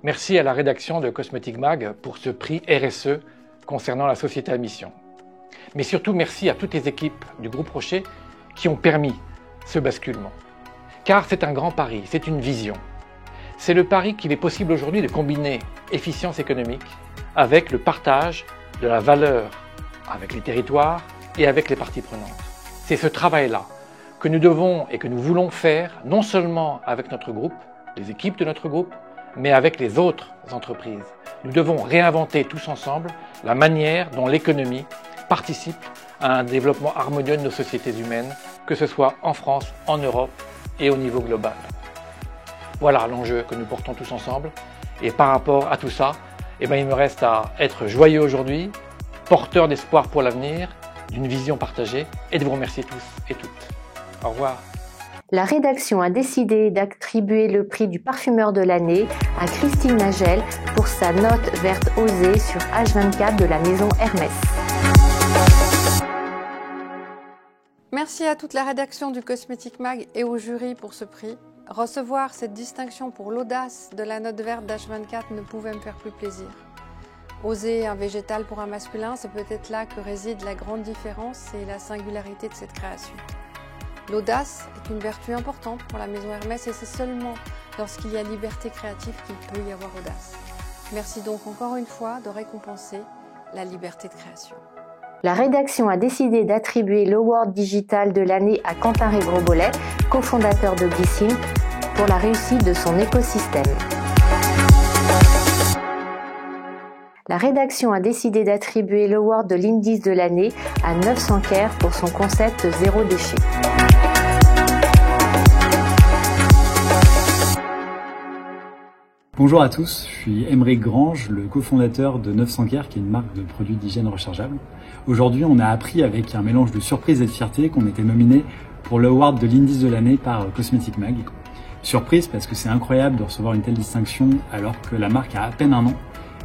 Merci à la rédaction de Cosmetic Mag pour ce prix RSE concernant la société à mission. Mais surtout merci à toutes les équipes du groupe Rocher qui ont permis ce basculement. Car c'est un grand pari, c'est une vision. C'est le pari qu'il est possible aujourd'hui de combiner efficience économique avec le partage de la valeur avec les territoires et avec les parties prenantes. C'est ce travail-là que nous devons et que nous voulons faire non seulement avec notre groupe, les équipes de notre groupe, mais avec les autres entreprises. Nous devons réinventer tous ensemble la manière dont l'économie participe à un développement harmonieux de nos sociétés humaines, que ce soit en France, en Europe et au niveau global. Voilà l'enjeu que nous portons tous ensemble. Et par rapport à tout ça, il me reste à être joyeux aujourd'hui, porteur d'espoir pour l'avenir, d'une vision partagée et de vous remercier tous et toutes. Au revoir. La rédaction a décidé d'attribuer le prix du parfumeur de l'année à Christine Nagel pour sa note verte osée sur H24 de la maison Hermès. Merci à toute la rédaction du Cosmetic Mag et au jury pour ce prix. Recevoir cette distinction pour l'audace de la note verte d'H24 ne pouvait me faire plus plaisir. Oser un végétal pour un masculin, c'est peut-être là que réside la grande différence et la singularité de cette création. L'audace est une vertu importante pour la maison Hermès et c'est seulement lorsqu'il y a liberté créative qu'il peut y avoir audace. Merci donc encore une fois de récompenser la liberté de création. La rédaction a décidé d'attribuer l'Award Digital de l'année à Quentin Régros-Bollet, cofondateur de Glycine, pour la réussite de son écosystème. La rédaction a décidé d'attribuer l'Award de l'Indice de l'année à 900 Care pour son concept zéro déchet. Bonjour à tous, je suis Aymeric Grange, le cofondateur de 900 Care, qui est une marque de produits d'hygiène rechargeables. Aujourd'hui, on a appris avec un mélange de surprise et de fierté qu'on était nominé pour l'Award de l'Indice de l'année par Cosmetic Mag. Surprise parce que c'est incroyable de recevoir une telle distinction alors que la marque a à peine un an.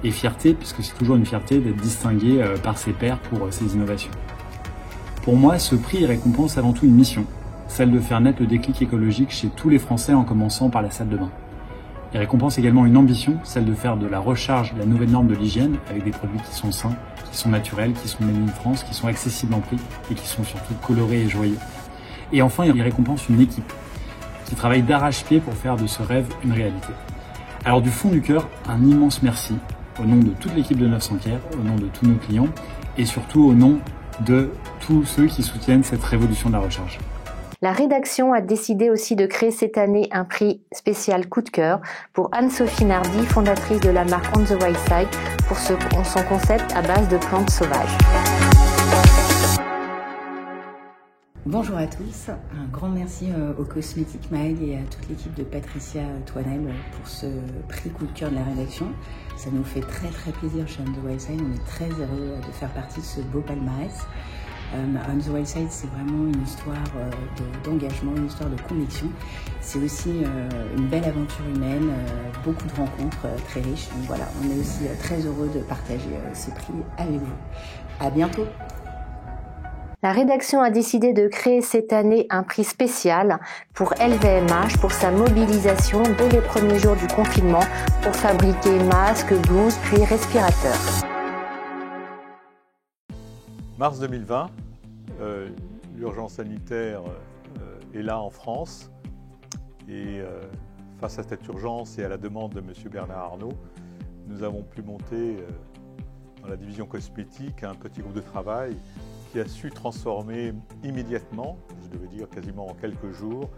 Et fierté puisque c'est toujours une fierté d'être distingué par ses pairs pour ses innovations. Pour moi, ce prix récompense avant tout une mission, celle de faire naître le déclic écologique chez tous les Français en commençant par la salle de bain. Il récompense également une ambition, celle de faire de la recharge la nouvelle norme de l'hygiène avec des produits qui sont sains, qui sont naturels, qui sont made in France, qui sont accessibles en prix et qui sont surtout colorés et joyeux. Et enfin, il récompense une équipe qui travaille d'arrache-pied pour faire de ce rêve une réalité. Alors du fond du cœur, un immense merci au nom de toute l'équipe de 900 Care, au nom de tous nos clients et surtout au nom de tous ceux qui soutiennent cette révolution de la recharge. La rédaction a décidé aussi de créer cette année un prix spécial coup de cœur pour Anne-Sophie Nardi, fondatrice de la marque On the Wild Side, pour son concept à base de plantes sauvages. Bonjour à tous, un grand merci au Cosmetic Mag et à toute l'équipe de Patricia Toinel pour ce prix coup de cœur de la rédaction. Ça nous fait très plaisir chez On the Wild Side, on est très heureux de faire partie de ce beau palmarès. On the Wild Side, c'est vraiment une histoire d'engagement, une histoire de conviction. C'est aussi une belle aventure humaine, beaucoup de rencontres très riches. Donc voilà, on est aussi très heureux de partager ce prix avec vous. À bientôt. La rédaction a décidé de créer cette année un prix spécial pour LVMH pour sa mobilisation dès les premiers jours du confinement pour fabriquer masques, blouses puis respirateurs. Mars 2020, l'urgence sanitaire est là en France et face à cette urgence et à la demande de M. Bernard Arnault, nous avons pu monter dans la division cosmétique un petit groupe de travail qui a su transformer immédiatement, je devais dire quasiment en quelques jours,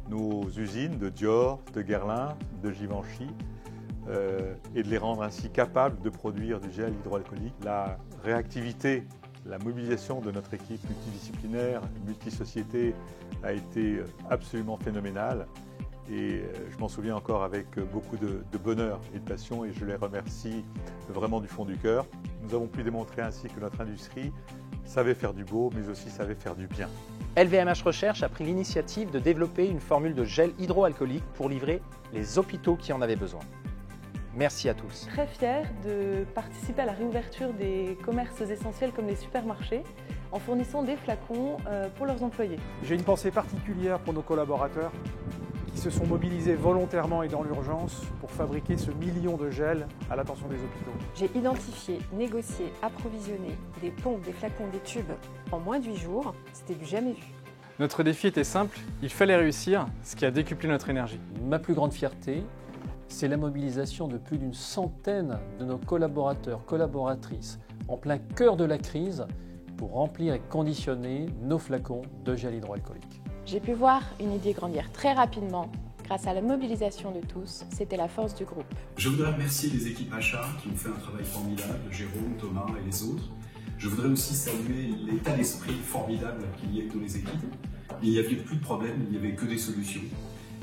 nos usines de Dior, de Guerlain, de Givenchy et de les rendre ainsi capables de produire du gel hydroalcoolique. La réactivité, la mobilisation de notre équipe multidisciplinaire, multisociété a été absolument phénoménale et je m'en souviens encore avec beaucoup de bonheur et de passion et je les remercie vraiment du fond du cœur. Nous avons pu démontrer ainsi que notre industrie savait faire du beau mais aussi savait faire du bien. LVMH Recherche a pris l'initiative de développer une formule de gel hydroalcoolique pour livrer les hôpitaux qui en avaient besoin. Merci à tous. Très fière de participer à la réouverture des commerces essentiels comme les supermarchés en fournissant des flacons pour leurs employés. J'ai une pensée particulière pour nos collaborateurs qui se sont mobilisés volontairement et dans l'urgence pour fabriquer ce million de gels à l'attention des hôpitaux. J'ai identifié, négocié, approvisionné des pompes, des flacons, des tubes en moins de 8 jours. C'était du jamais vu. Notre défi était simple, il fallait réussir, ce qui a décuplé notre énergie. Ma plus grande fierté, c'est la mobilisation de plus d'une centaine de nos collaborateurs, collaboratrices, en plein cœur de la crise, pour remplir et conditionner nos flacons de gel hydroalcoolique. J'ai pu voir une idée grandir très rapidement grâce à la mobilisation de tous. C'était la force du groupe. Je voudrais remercier les équipes achats qui ont fait un travail formidable, Jérôme, Thomas et les autres. Je voudrais aussi saluer l'état d'esprit formidable qu'il y a dans les équipes. Il n'y avait plus de problème, il n'y avait que des solutions.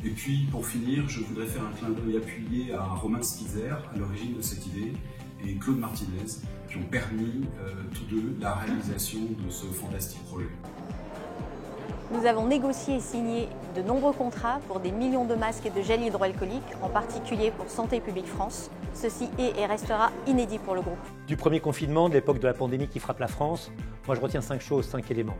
Et puis, pour finir, je voudrais faire un clin d'œil appuyé à Romain Spitzer, à l'origine de cette idée, et Claude Martinez, qui ont permis tous deux la réalisation de ce fantastique projet. Nous avons négocié et signé de nombreux contrats pour des millions de masques et de gel hydroalcoolique, en particulier pour Santé publique France. Ceci est et restera inédit pour le groupe. Du premier confinement, de l'époque de la pandémie qui frappe la France, moi je retiens 5 choses, 5 éléments.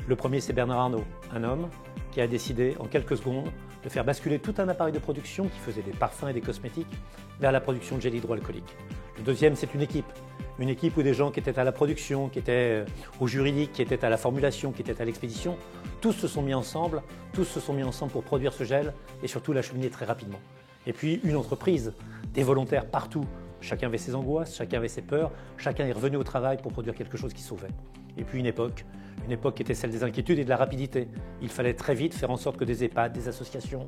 Le premier, c'est Bernard Arnault, un homme qui a décidé en quelques secondes de faire basculer tout un appareil de production qui faisait des parfums et des cosmétiques vers la production de gel hydroalcoolique. Le deuxième, c'est une équipe où des gens qui étaient à la production, qui étaient au juridique, qui étaient à la formulation, qui étaient à l'expédition, tous se sont mis ensemble pour produire ce gel et surtout l'acheminer très rapidement. Et puis une entreprise, des volontaires partout Chacun avait ses angoisses, chacun avait ses peurs, chacun est revenu au travail pour produire quelque chose qui sauvait. Et puis une époque qui était celle des inquiétudes et de la rapidité. Il fallait très vite faire en sorte que des EHPAD, des associations,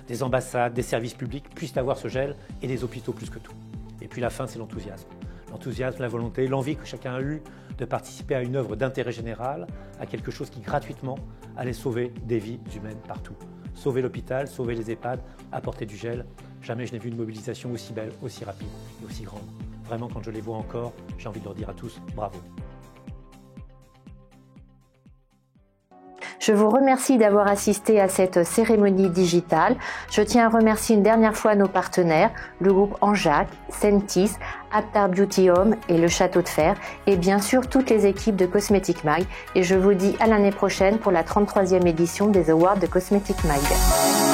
des ambassades, des services publics puissent avoir ce gel et des hôpitaux plus que tout. Et puis la fin, c'est l'enthousiasme. L'enthousiasme, la volonté, l'envie que chacun a eue de participer à une œuvre d'intérêt général, à quelque chose qui gratuitement allait sauver des vies humaines partout. Sauver l'hôpital, sauver les EHPAD, apporter du gel. Jamais je n'ai vu une mobilisation aussi belle, aussi rapide et aussi grande. Vraiment, quand je les vois encore, j'ai envie de leur dire à tous bravo. Je vous remercie d'avoir assisté à cette cérémonie digitale. Je tiens à remercier une dernière fois nos partenaires, le groupe Anjac, Sentis, Aptar Beauty Home et le Château de Fer, et bien sûr toutes les équipes de Cosmetic Mag. Et je vous dis à l'année prochaine pour la 33e édition des Awards de Cosmetic Mag.